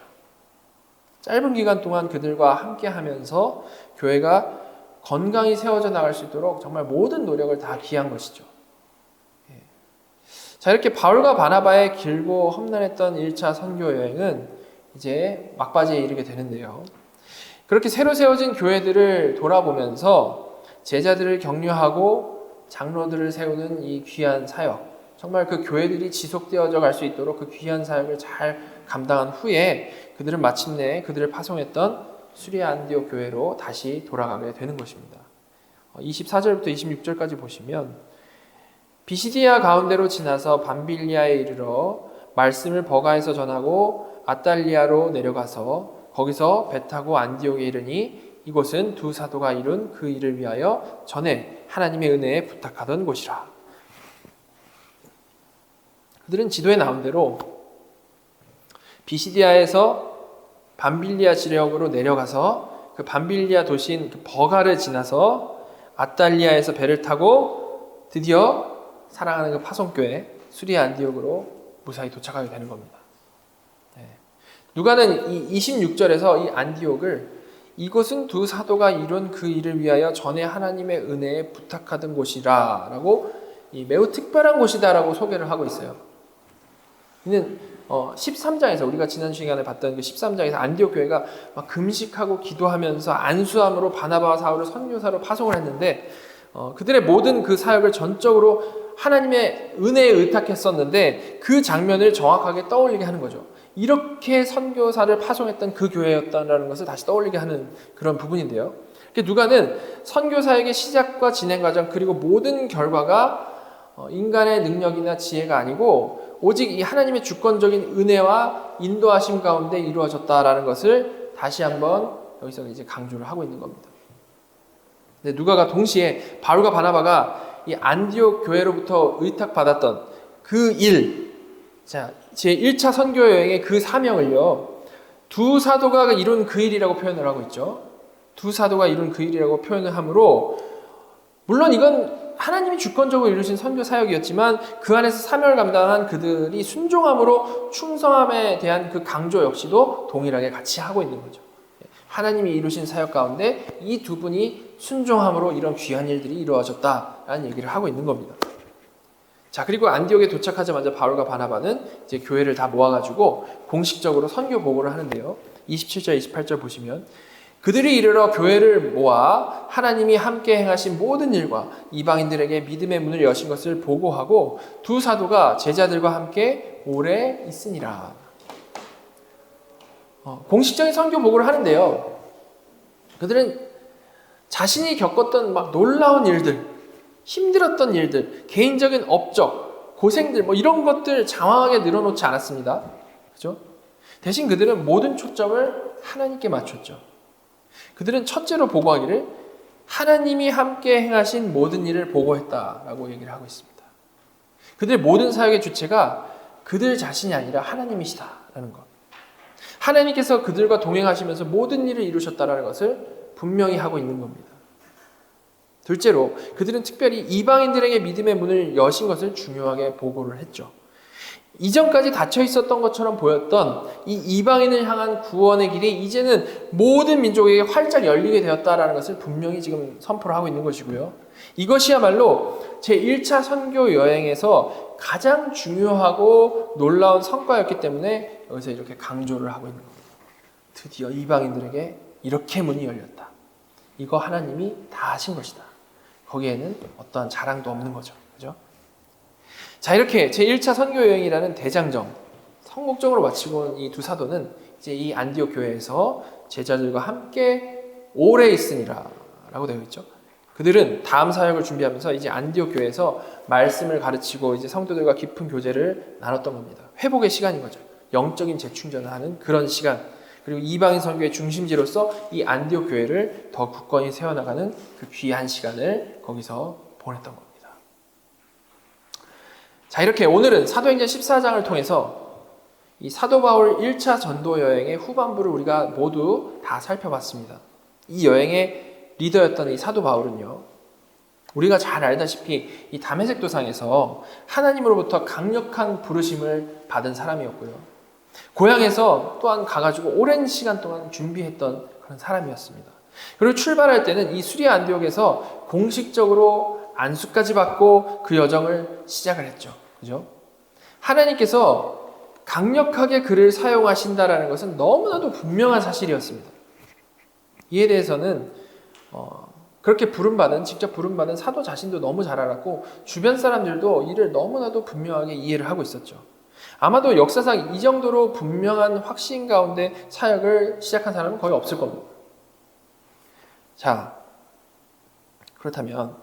짧은 기간 동안 그들과 함께 하면서 교회가 건강히 세워져 나갈 수 있도록 정말 모든 노력을 다 기한 것이죠. 자, 이렇게 바울과 바나바의 길고 험난했던 1차 선교 여행은 이제 막바지에 이르게 되는데요. 그렇게 새로 세워진 교회들을 돌아보면서 제자들을 격려하고 장로들을 세우는 이 귀한 사역, 정말 그 교회들이 지속되어져 갈 수 있도록 그 귀한 사역을 잘 감당한 후에 그들은 마침내 그들을 파송했던 수리아 안디옥 교회로 다시 돌아가게 되는 것입니다. 24절부터 26절까지 보시면 비시디아 가운데로 지나서 밤빌리아에 이르러 말씀을 버가에서 전하고 아달리아로 내려가서 거기서 배 타고 안디옥에 이르니 이곳은 두 사도가 이룬 그 일을 위하여 전에 하나님의 은혜에 부탁하던 곳이라. 그들은 지도에 나온 대로 비시디아에서 밤빌리아 지역으로 내려가서 그 밤빌리아 도시인 그 버가를 지나서 아달리아에서 배를 타고 드디어 사랑하는 그 파송교회 수리아 안디옥으로 무사히 도착하게 되는 겁니다. 누가는 이 26절에서 이 안디옥을 이곳은 두 사도가 이룬 그 일을 위하여 전에 하나님의 은혜에 부탁하던 곳이라 라고 매우 특별한 곳이다 라고 소개를 하고 있어요. 이는 13장에서 우리가 지난 시간에 봤던 그 13장에서 안디옥 교회가 막 금식하고 기도하면서 안수함으로 바나바와 사울을 선교사로 파송을 했는데 그들의 모든 그 사역을 전적으로 하나님의 은혜에 의탁했었는데 그 장면을 정확하게 떠올리게 하는 거죠. 이렇게 선교사를 파송했던 그 교회였다는 것을 다시 떠올리게 하는 그런 부분인데요. 누가는 선교사역의 시작과 진행 과정 그리고 모든 결과가 인간의 능력이나 지혜가 아니고 오직 이 하나님의 주권적인 은혜와 인도하심 가운데 이루어졌다라는 것을 다시 한번 여기서 이제 강조를 하고 있는 겁니다. 근데 누가가 동시에 바울과 바나바가 이 안디옥 교회로부터 의탁받았던 그 일, 자, 제 1차 선교 여행의 그 사명을요, 두 사도가 이룬 그 일이라고 표현을 하고 있죠. 두 사도가 이룬 그 일이라고 표현을 하므로, 물론 이건 하나님이 주권적으로 이루신 선교 사역이었지만 그 안에서 사명을 감당한 그들이 순종함으로 충성함에 대한 그 강조 역시도 동일하게 같이 하고 있는 거죠. 하나님이 이루신 사역 가운데 이 두 분이 순종함으로 이런 귀한 일들이 이루어졌다라는 얘기를 하고 있는 겁니다. 자, 그리고 안디옥에 도착하자마자 바울과 바나바는 이제 교회를 다 모아가지고 공식적으로 선교 보고를 하는데요. 27절, 28절 보시면 그들이 이르러 교회를 모아 하나님이 함께 행하신 모든 일과 이방인들에게 믿음의 문을 여신 것을 보고하고 두 사도가 제자들과 함께 오래 있으니라. 공식적인 선교 보고를 하는데요. 그들은 자신이 겪었던 막 놀라운 일들, 힘들었던 일들, 개인적인 업적, 고생들 뭐 이런 것들 장황하게 늘어놓지 않았습니다. 그죠? 대신 그들은 모든 초점을 하나님께 맞췄죠. 그들은 첫째로 보고하기를 하나님이 함께 행하신 모든 일을 보고했다라고 얘기를 하고 있습니다. 그들의 모든 사역의 주체가 그들 자신이 아니라 하나님이시다라는 것. 하나님께서 그들과 동행하시면서 모든 일을 이루셨다라는 것을 분명히 하고 있는 겁니다. 둘째로 그들은 특별히 이방인들에게 믿음의 문을 여신 것을 중요하게 보고를 했죠. 이전까지 닫혀 있었던 것처럼 보였던 이 이방인을 향한 구원의 길이 이제는 모든 민족에게 활짝 열리게 되었다라는 것을 분명히 지금 선포를 하고 있는 것이고요. 이것이야말로 제1차 선교 여행에서 가장 중요하고 놀라운 성과였기 때문에 여기서 이렇게 강조를 하고 있는 겁니다. 드디어 이방인들에게 이렇게 문이 열렸다. 이거 하나님이 다 하신 것이다. 거기에는 어떠한 자랑도 없는 거죠. 그죠? 자, 이렇게 제1차 선교 여행이라는 대장정 성공적으로 마치고 온 이 두 사도는 이제 이 안디옥 교회에서 제자들과 함께 오래 있으니라 라고 되어 있죠. 그들은 다음 사역을 준비하면서 이제 안디옥 교회에서 말씀을 가르치고 이제 성도들과 깊은 교제를 나눴던 겁니다. 회복의 시간인 거죠. 영적인 재충전을 하는 그런 시간. 그리고 이방인 선교의 중심지로서 이 안디옥 교회를 더 굳건히 세워나가는 그 귀한 시간을 거기서 보냈던 겁니다. 자, 이렇게 오늘은 사도행전 14장을 통해서 이 사도 바울 1차 전도 여행의 후반부를 우리가 모두 다 살펴봤습니다. 이 여행의 리더였던 이 사도 바울은요, 우리가 잘 알다시피 이 다메섹 도상에서 하나님으로부터 강력한 부르심을 받은 사람이었고요. 고향에서 또한 가가지고 오랜 시간 동안 준비했던 그런 사람이었습니다. 그리고 출발할 때는 이 수리아 안디옥에서 공식적으로 안수까지 받고 그 여정을 시작을 했죠. 그죠? 하나님께서 강력하게 그를 사용하신다라는 것은 너무나도 분명한 사실이었습니다. 이에 대해서는 그렇게 직접 부름받은 사도 자신도 너무 잘 알았고 주변 사람들도 이를 너무나도 분명하게 이해를 하고 있었죠. 아마도 역사상 이 정도로 분명한 확신 가운데 사역을 시작한 사람은 거의 없을 겁니다. 자, 그렇다면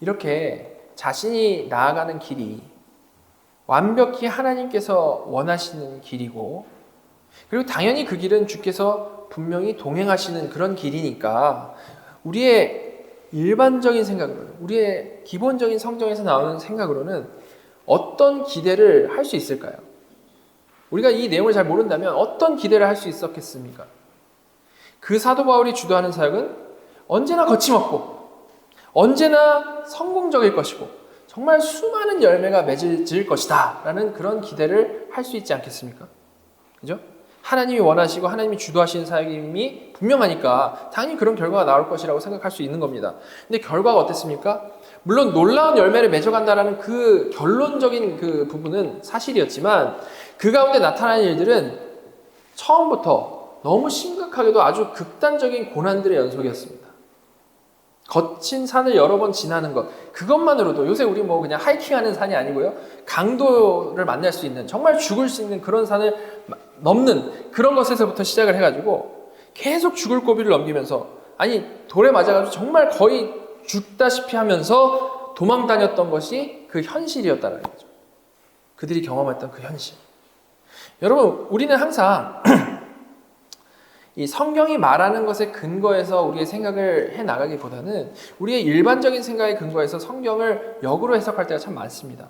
이렇게 자신이 나아가는 길이 완벽히 하나님께서 원하시는 길이고 그리고 당연히 그 길은 주께서 분명히 동행하시는 그런 길이니까 우리의 일반적인 생각으로는, 우리의 기본적인 성경에서 나오는 생각으로는 어떤 기대를 할 수 있을까요? 우리가 이 내용을 잘 모른다면 어떤 기대를 할 수 있었겠습니까? 그 사도 바울이 주도하는 사역은 언제나 거침없고 언제나 성공적일 것이고 정말 수많은 열매가 맺을 것이다 라는 그런 기대를 할 수 있지 않겠습니까? 그죠? 하나님이 원하시고 하나님이 주도하시는 사역임이 분명하니까 당연히 그런 결과가 나올 것이라고 생각할 수 있는 겁니다. 근데 결과가 어땠습니까? 물론 놀라운 열매를 맺어간다라는 그 결론적인 그 부분은 사실이었지만 그 가운데 나타나는 일들은 처음부터 너무 심각하게도 아주 극단적인 고난들의 연속이었습니다. 거친 산을 여러 번 지나는 것, 그것만으로도 요새 우리 뭐 그냥 하이킹하는 산이 아니고요, 강도를 만날 수 있는, 정말 죽을 수 있는 그런 산을 넘는 그런 것에서부터 시작을 해가지고 계속 죽을 고비를 넘기면서, 아니 돌에 맞아가지고 정말 거의 죽다시피 하면서 도망 다녔던 것이 그 현실이었다는 거죠. 그들이 경험했던 그 현실. 여러분, 우리는 항상 이 성경이 말하는 것에 근거해서 우리의 생각을 해나가기보다는 우리의 일반적인 생각에 근거해서 성경을 역으로 해석할 때가 참 많습니다.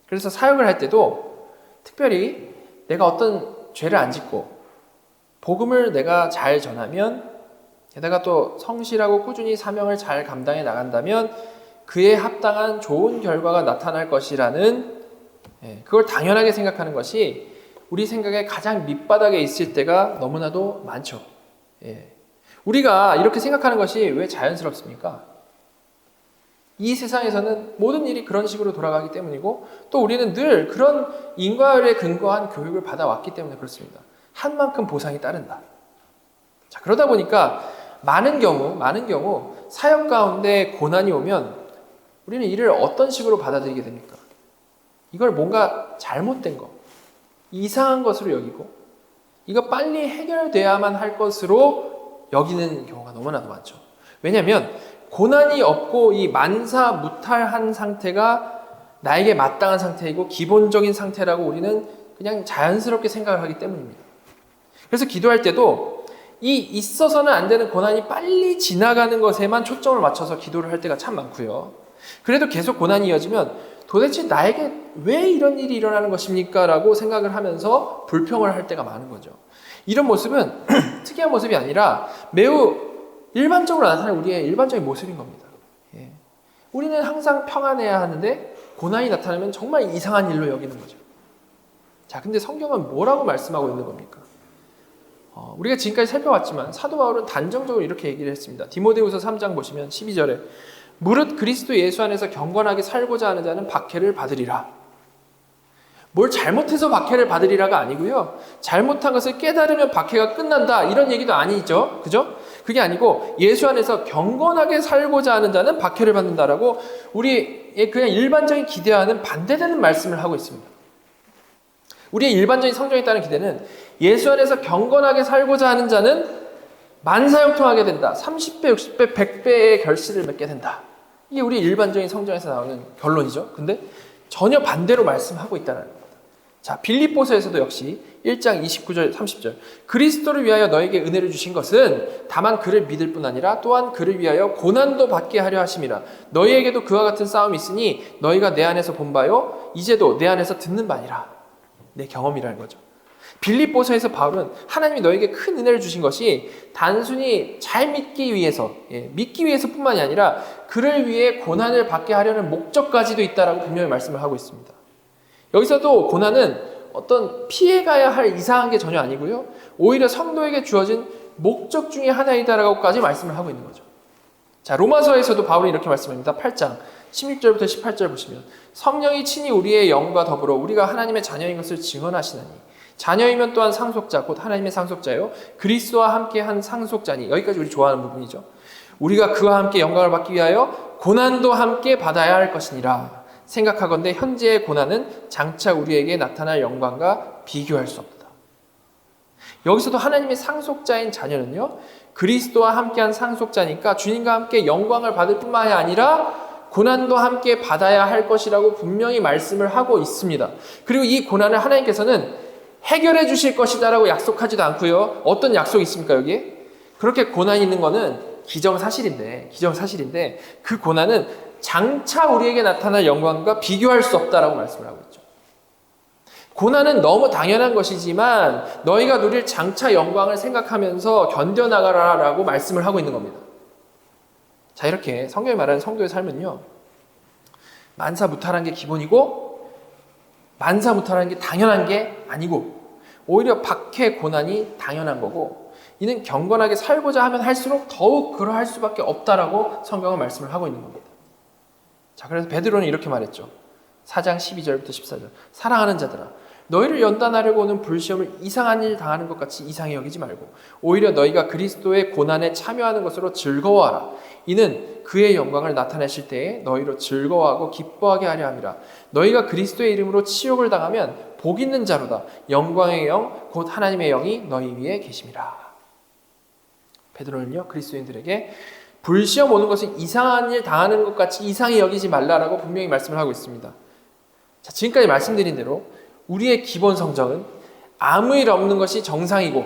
그래서 사역을 할 때도 특별히 내가 어떤 죄를 안 짓고 복음을 내가 잘 전하면, 게다가 또 성실하고 꾸준히 사명을 잘 감당해 나간다면 그에 합당한 좋은 결과가 나타날 것이라는, 그걸 당연하게 생각하는 것이 우리 생각의 가장 밑바닥에 있을 때가 너무나도 많죠. 우리가 이렇게 생각하는 것이 왜 자연스럽습니까? 이 세상에서는 모든 일이 그런 식으로 돌아가기 때문이고, 또 우리는 늘 그런 인과율에 근거한 교육을 받아왔기 때문에 그렇습니다. 한 만큼 보상이 따른다. 자, 그러다 보니까 많은 경우 사역 가운데 고난이 오면 우리는 이를 어떤 식으로 받아들이게 됩니까? 이걸 뭔가 잘못된 거, 이상한 것으로 여기고 이거 빨리 해결돼야만 할 것으로 여기는 경우가 너무나도 많죠. 왜냐하면 고난이 없고 이 만사무탈한 상태가 나에게 마땅한 상태이고 기본적인 상태라고 우리는 그냥 자연스럽게 생각을 하기 때문입니다. 그래서 기도할 때도 이 있어서는 안 되는 고난이 빨리 지나가는 것에만 초점을 맞춰서 기도를 할 때가 참 많고요. 그래도 계속 고난이 이어지면 도대체 나에게 왜 이런 일이 일어나는 것입니까? 라고 생각을 하면서 불평을 할 때가 많은 거죠. 이런 모습은 특이한 모습이 아니라 매우 일반적으로 나타나는 우리의 일반적인 모습인 겁니다. 우리는 항상 평안해야 하는데 고난이 나타나면 정말 이상한 일로 여기는 거죠. 자, 근데 성경은 뭐라고 말씀하고 있는 겁니까? 우리가 지금까지 살펴봤지만 사도 바울은 단정적으로 이렇게 얘기를 했습니다. 디모데후서 3장 보시면 12절에 무릇 그리스도 예수 안에서 경건하게 살고자 하는 자는 박해를 받으리라. 뭘 잘못해서 박해를 받으리라가 아니고요, 잘못한 것을 깨달으면 박해가 끝난다 이런 얘기도 아니죠. 그죠? 그게 아니고 예수 안에서 경건하게 살고자 하는 자는 박해를 받는다라고 우리의 그냥 일반적인 기대와는 반대되는 말씀을 하고 있습니다. 우리의 일반적인 성경에 따른 기대는 예수 안에서 경건하게 살고자 하는 자는 만사형통하게 된다. 30배, 60배, 100배의 결실을 맺게 된다. 이게 우리 일반적인 성경에서 나오는 결론이죠. 근데 전혀 반대로 말씀하고 있다는 겁니다. 자, 빌립보서에서도 역시 1장 29절 30절 그리스도를 위하여 너에게 은혜를 주신 것은 다만 그를 믿을 뿐 아니라 또한 그를 위하여 고난도 받게 하려 하심이라. 너희에게도 그와 같은 싸움이 있으니 너희가 내 안에서 본 바요 이제도 내 안에서 듣는 바니라. 내 경험이라는 거죠. 빌립보서에서 바울은 하나님이 너에게 큰 은혜를 주신 것이 단순히 잘 믿기 위해서, 믿기 위해서뿐만이 아니라 그를 위해 고난을 받게 하려는 목적까지도 있다라고 분명히 말씀을 하고 있습니다. 여기서도 고난은 어떤 피해가야 할 이상한 게 전혀 아니고요, 오히려 성도에게 주어진 목적 중에 하나이다라고까지 말씀을 하고 있는 거죠. 자, 로마서에서도 바울이 이렇게 말씀합니다. 8장 16절부터 18절 보시면 성령이 친히 우리의 영과 더불어 우리가 하나님의 자녀인 것을 증언하시나니 자녀이면 또한 상속자 곧 하나님의 상속자요 그리스도와 함께 한 상속자니. 여기까지 우리 좋아하는 부분이죠. 우리가 그와 함께 영광을 받기 위하여 고난도 함께 받아야 할 것이니라. 생각하건대 현재의 고난은 장차 우리에게 나타날 영광과 비교할 수 없다. 여기서도 하나님의 상속자인 자녀는요, 그리스도와 함께한 상속자니까 주님과 함께 영광을 받을 뿐만이 아니라 고난도 함께 받아야 할 것이라고 분명히 말씀을 하고 있습니다. 그리고 이 고난을 하나님께서는 해결해 주실 것이다라고 약속하지도 않고요. 어떤 약속이 있습니까, 여기에? 그렇게 고난이 있는 거는 기정사실인데 그 고난은 장차 우리에게 나타날 영광과 비교할 수 없다라고 말씀을 하고 있죠. 고난은 너무 당연한 것이지만 너희가 누릴 장차 영광을 생각하면서 견뎌나가라라고 말씀을 하고 있는 겁니다. 자, 이렇게 성경이 말하는 성도의 삶은요, 만사무탈한 게 기본이고 만사무탈한 게 당연한 게 아니고 오히려 박해 고난이 당연한 거고, 이는 경건하게 살고자 하면 할수록 더욱 그러할 수밖에 없다라고 성경은 말씀을 하고 있는 겁니다. 자, 그래서 베드로는 이렇게 말했죠. 4장 12절부터 14절. 사랑하는 자들아, 너희를 연단하려고 오는 불시험을 이상한 일 당하는 것 같이 이상히 여기지 말고 오히려 너희가 그리스도의 고난에 참여하는 것으로 즐거워하라. 이는 그의 영광을 나타내실 때에 너희로 즐거워하고 기뻐하게 하려 함이라. 너희가 그리스도의 이름으로 치욕을 당하면 복 있는 자로다. 영광의 영 곧 하나님의 영이 너희 위에 계심이라. 베드로는요, 그리스도인들에게 불시험 오는 것은 이상한 일 당하는 것 같이 이상히 여기지 말라라고 분명히 말씀을 하고 있습니다. 자, 지금까지 말씀드린 대로 우리의 기본 성정은 아무 일 없는 것이 정상이고,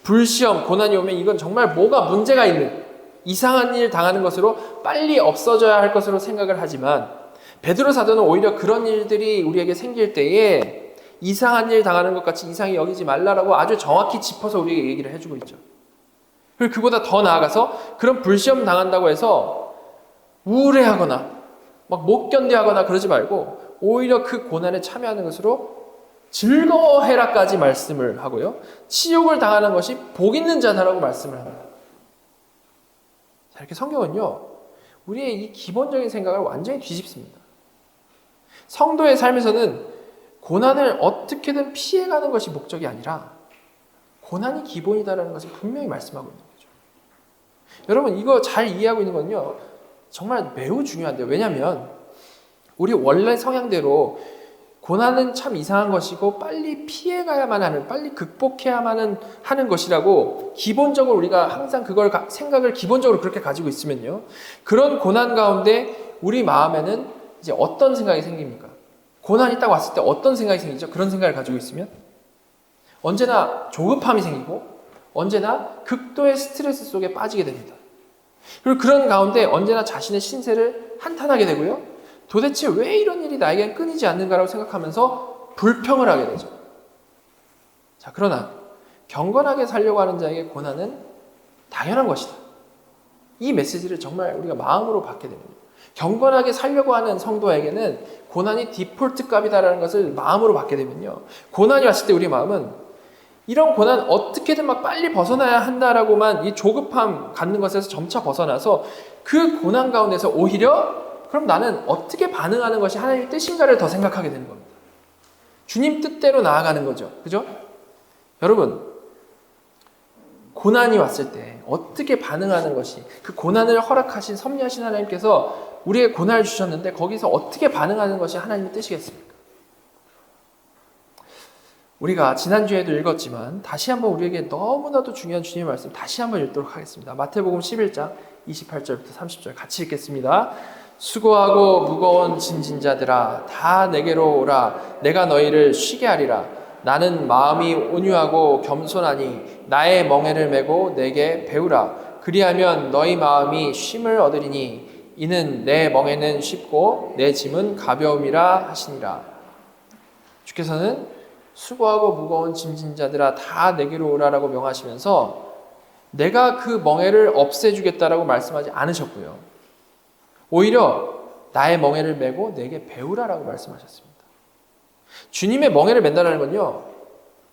불시험, 고난이 오면 이건 정말 뭐가 문제가 있는 이상한 일 당하는 것으로 빨리 없어져야 할 것으로 생각을 하지만, 베드로 사도는 오히려 그런 일들이 우리에게 생길 때에 이상한 일 당하는 것 같이 이상히 여기지 말라라고 아주 정확히 짚어서 우리에게 얘기를 해주고 있죠. 그리고 그보다 더 나아가서 그런 불시험 당한다고 해서 우울해하거나 막 못 견뎌하거나 그러지 말고 오히려 그 고난에 참여하는 것으로 즐거워해라까지 말씀을 하고요, 치욕을 당하는 것이 복 있는 자다라고 말씀을 합니다. 자, 이렇게 성경은요, 우리의 이 기본적인 생각을 완전히 뒤집습니다. 성도의 삶에서는 고난을 어떻게든 피해가는 것이 목적이 아니라 고난이 기본이다라는 것을 분명히 말씀하고 있는 거죠. 여러분, 이거 잘 이해하고 있는 건요, 정말 매우 중요한데요. 왜냐하면 우리 원래 성향대로 고난은 참 이상한 것이고 빨리 피해가야만 하는, 빨리 극복해야만 하는 것이라고 기본적으로 우리가 항상 그걸 생각을 기본적으로 그렇게 가지고 있으면요, 그런 고난 가운데 우리 마음에는 이제 어떤 생각이 생깁니까? 고난이 딱 왔을 때 어떤 생각이 생기죠? 그런 생각을 가지고 있으면 언제나 조급함이 생기고 언제나 극도의 스트레스 속에 빠지게 됩니다. 그리고 그런 가운데 언제나 자신의 신세를 한탄하게 되고요, 도대체 왜 이런 일이 나에겐 끊이지 않는가라고 생각하면서 불평을 하게 되죠. 자, 그러나 경건하게 살려고 하는 자에게 고난은 당연한 것이다. 이 메시지를 정말 우리가 마음으로 받게 됩니다. 경건하게 살려고 하는 성도에게는 고난이 디폴트 값이다라는 것을 마음으로 받게 되면요, 고난이 왔을 때 우리 마음은 이런 고난 어떻게든 막 빨리 벗어나야 한다라고만 이 조급함 갖는 것에서 점차 벗어나서 그 고난 가운데서 오히려 그럼 나는 어떻게 반응하는 것이 하나님의 뜻인가를 더 생각하게 되는 겁니다. 주님 뜻대로 나아가는 거죠. 그죠? 여러분, 고난이 왔을 때 어떻게 반응하는 것이, 그 고난을 허락하신 섭리하신 하나님께서 우리에게 고난을 주셨는데 거기서 어떻게 반응하는 것이 하나님의 뜻이겠습니까? 우리가 지난주에도 읽었지만 다시 한번 우리에게 너무나도 중요한 주님의 말씀 다시 한번 읽도록 하겠습니다. 마태복음 11장 28절부터 30절 같이 읽겠습니다. 수고하고 무거운 짐진 자들아 다 내게로 오라. 내가 너희를 쉬게 하리라. 나는 마음이 온유하고 겸손하니 나의 멍에를 메고 내게 배우라. 그리하면 너희 마음이 쉼을 얻으리니 이는 내 멍에는 쉽고 내 짐은 가벼움이라 하시니라. 주께서는 수고하고 무거운 짐진 자들아 다 내게로 오라라고 명하시면서 내가 그 멍에를 없애주겠다라고 말씀하지 않으셨고요, 오히려 나의 멍에를 메고 내게 배우라라고 말씀하셨습니다. 주님의 멍에를 맨다라는 건요,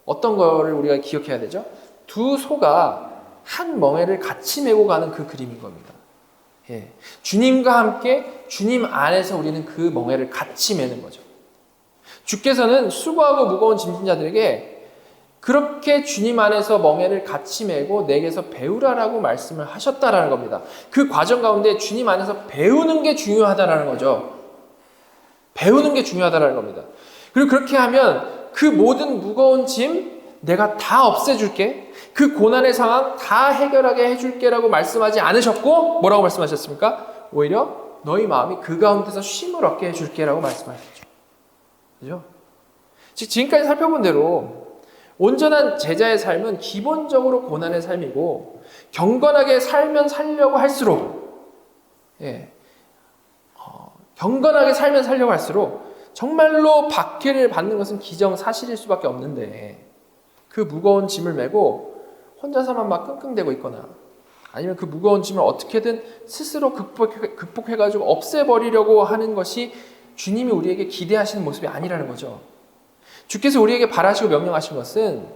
어떤 거를 우리가 기억해야 되죠? 두 소가 한 멍에를 같이 메고 가는 그 그림인 겁니다. 예. 주님과 함께 주님 안에서 우리는 그 멍에를 같이 메는 거죠. 주께서는 수고하고 무거운 짐진 자들에게 그렇게 주님 안에서 멍에를 같이 메고 내게서 배우라라고 말씀을 하셨다라는 겁니다. 그 과정 가운데 주님 안에서 배우는 게 중요하다라는 거죠. 배우는 게 중요하다라는 겁니다. 그리고 그렇게 하면 그 모든 무거운 짐 내가 다 없애줄게, 그 고난의 상황 다 해결하게 해줄게라고 말씀하지 않으셨고 뭐라고 말씀하셨습니까? 오히려 너희 마음이 그 가운데서 쉼을 얻게 해줄게라고 말씀하셨죠. 그죠? 지금까지 살펴본 대로 온전한 제자의 삶은 기본적으로 고난의 삶이고 경건하게 살면 살려고 할수록 경건하게 살면 살려고 할수록 정말로 박해를 받는 것은 기정사실일 수밖에 없는데 그 무거운 짐을 메고 혼자서만 막 끙끙대고 있거나 아니면 그 무거운 짐을 어떻게든 스스로 극복해가지고 없애버리려고 하는 것이 주님이 우리에게 기대하시는 모습이 아니라는 거죠. 주께서 우리에게 바라시고 명령하신 것은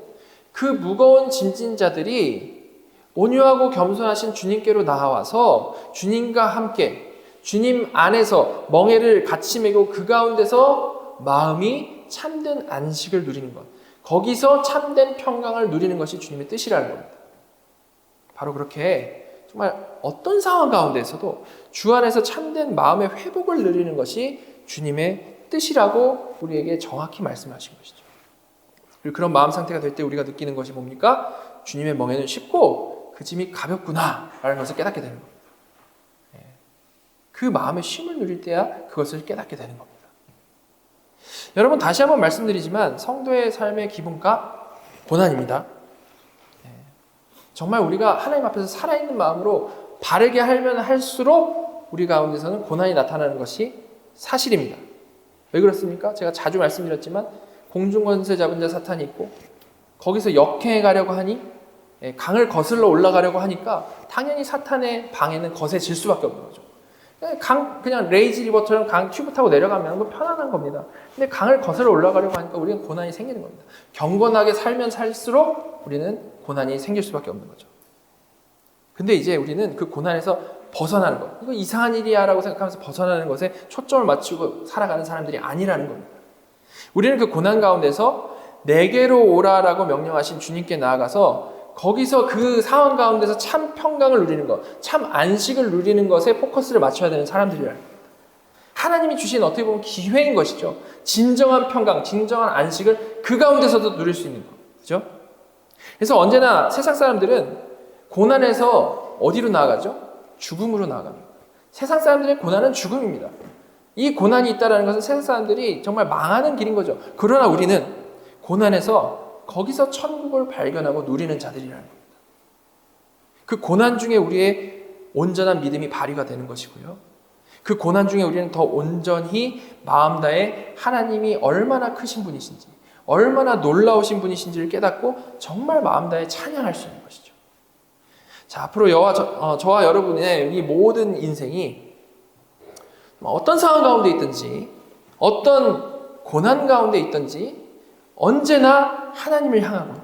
그 무거운 짐진 자들이 온유하고 겸손하신 주님께로 나와서 주님과 함께 주님 안에서 멍에를 같이 메고 그 가운데서 마음이 참된 안식을 누리는 것, 거기서 참된 평강을 누리는 것이 주님의 뜻이라는 겁니다. 바로 그렇게 정말 어떤 상황 가운데서도 주 안에서 참된 마음의 회복을 누리는 것이 주님의 뜻이라고 우리에게 정확히 말씀하신 것이죠. 그리고 그런 마음 상태가 될 때 우리가 느끼는 것이 뭡니까? 주님의 멍에는 쉽고 그 짐이 가볍구나 라는 것을 깨닫게 되는 겁니다. 그 마음의 쉼을 누릴 때야 그것을 깨닫게 되는 겁니다. 여러분, 다시 한번 말씀드리지만 성도의 삶의 기본값 고난입니다. 정말 우리가 하나님 앞에서 살아있는 마음으로 바르게 하면 할수록 우리 가운데서는 고난이 나타나는 것이 사실입니다. 왜 그렇습니까? 제가 자주 말씀드렸지만 공중권세 잡은 자 사탄이 있고 거기서 역행해 가려고 하니 강을 거슬러 올라가려고 하니까 당연히 사탄의 방에는 거세질 수밖에 없는 거죠. 그냥 레이지 리버처럼 강 튜브 타고 내려가면 뭐 편안한 겁니다. 근데 강을 거슬러 올라가려고 하니까 우리는 고난이 생기는 겁니다. 경건하게 살면 살수록 우리는 고난이 생길 수밖에 없는 거죠. 근데 이제 우리는 그 고난에서 벗어나는 것, 이거 이상한 일이야 라고 생각하면서 벗어나는 것에 초점을 맞추고 살아가는 사람들이 아니라는 겁니다. 우리는 그 고난 가운데서 내게로 오라라고 명령하신 주님께 나아가서 거기서 그 상황 가운데서 참 평강을 누리는 것, 참 안식을 누리는 것에 포커스를 맞춰야 되는 사람들이라는 겁니다. 하나님이 주신 어떻게 보면 기회인 것이죠. 진정한 평강, 진정한 안식을 그 가운데서도 누릴 수 있는 것. 그죠? 그래서 언제나 세상 사람들은 고난에서 어디로 나아가죠? 죽음으로 나아갑니다. 세상 사람들의 고난은 죽음입니다. 이 고난이 있다는 것은 세상 사람들이 정말 망하는 길인 거죠. 그러나 우리는 고난에서 거기서 천국을 발견하고 누리는 자들이라는 겁니다. 그 고난 중에 우리의 온전한 믿음이 발휘가 되는 것이고요. 그 고난 중에 우리는 더 온전히 마음 다해 하나님이 얼마나 크신 분이신지, 얼마나 놀라우신 분이신지를 깨닫고 정말 마음 다해 찬양할 수 있는 것이죠. 자, 앞으로 저와 여러분의 이 모든 인생이 어떤 상황 가운데 있든지, 어떤 고난 가운데 있든지 언제나 하나님을 향하고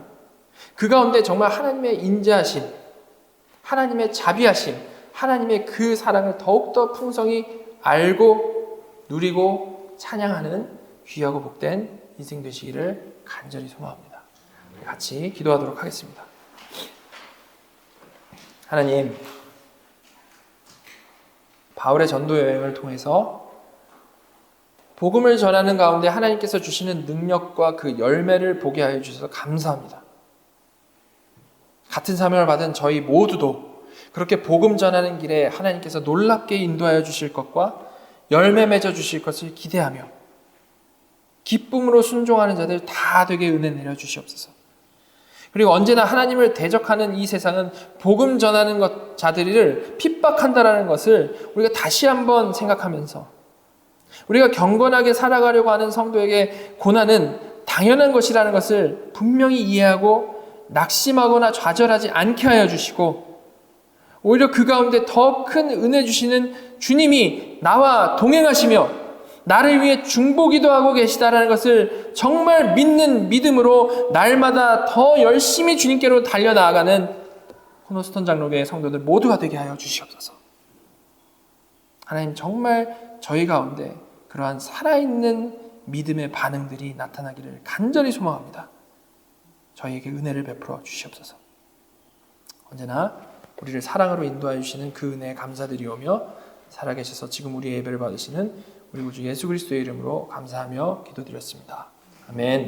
그 가운데 정말 하나님의 인자하심, 하나님의 자비하심, 하나님의 그 사랑을 더욱더 풍성히 알고 누리고 찬양하는 귀하고 복된 인생 되시기를 간절히 소망합니다. 같이 기도하도록 하겠습니다. 하나님, 바울의 전도 여행을 통해서 복음을 전하는 가운데 하나님께서 주시는 능력과 그 열매를 보게 하여 주셔서 감사합니다. 같은 사명을 받은 저희 모두도 그렇게 복음 전하는 길에 하나님께서 놀랍게 인도하여 주실 것과 열매 맺어 주실 것을 기대하며 기쁨으로 순종하는 자들 다 되게 은혜 내려 주시옵소서. 그리고 언제나 하나님을 대적하는 이 세상은 복음 전하는 자들을 핍박한다라는 것을 우리가 다시 한번 생각하면서 우리가 경건하게 살아가려고 하는 성도에게 고난은 당연한 것이라는 것을 분명히 이해하고 낙심하거나 좌절하지 않게 하여 주시고 오히려 그 가운데 더 큰 은혜 주시는 주님이 나와 동행하시며 나를 위해 중보기도 하고 계시다라는 것을 정말 믿는 믿음으로 날마다 더 열심히 주님께로 달려나아가는 코너스톤 장로교의 성도들 모두가 되게 하여 주시옵소서. 하나님, 정말 저희 가운데 그러한 살아있는 믿음의 반응들이 나타나기를 간절히 소망합니다. 저희에게 은혜를 베풀어 주시옵소서. 언제나 우리를 사랑으로 인도하여 주시는 그 은혜에 감사드리오며 살아계셔서 지금 우리의 예배를 받으시는 우리 구주 예수 그리스도의 이름으로 감사하며 기도드렸습니다. 아멘.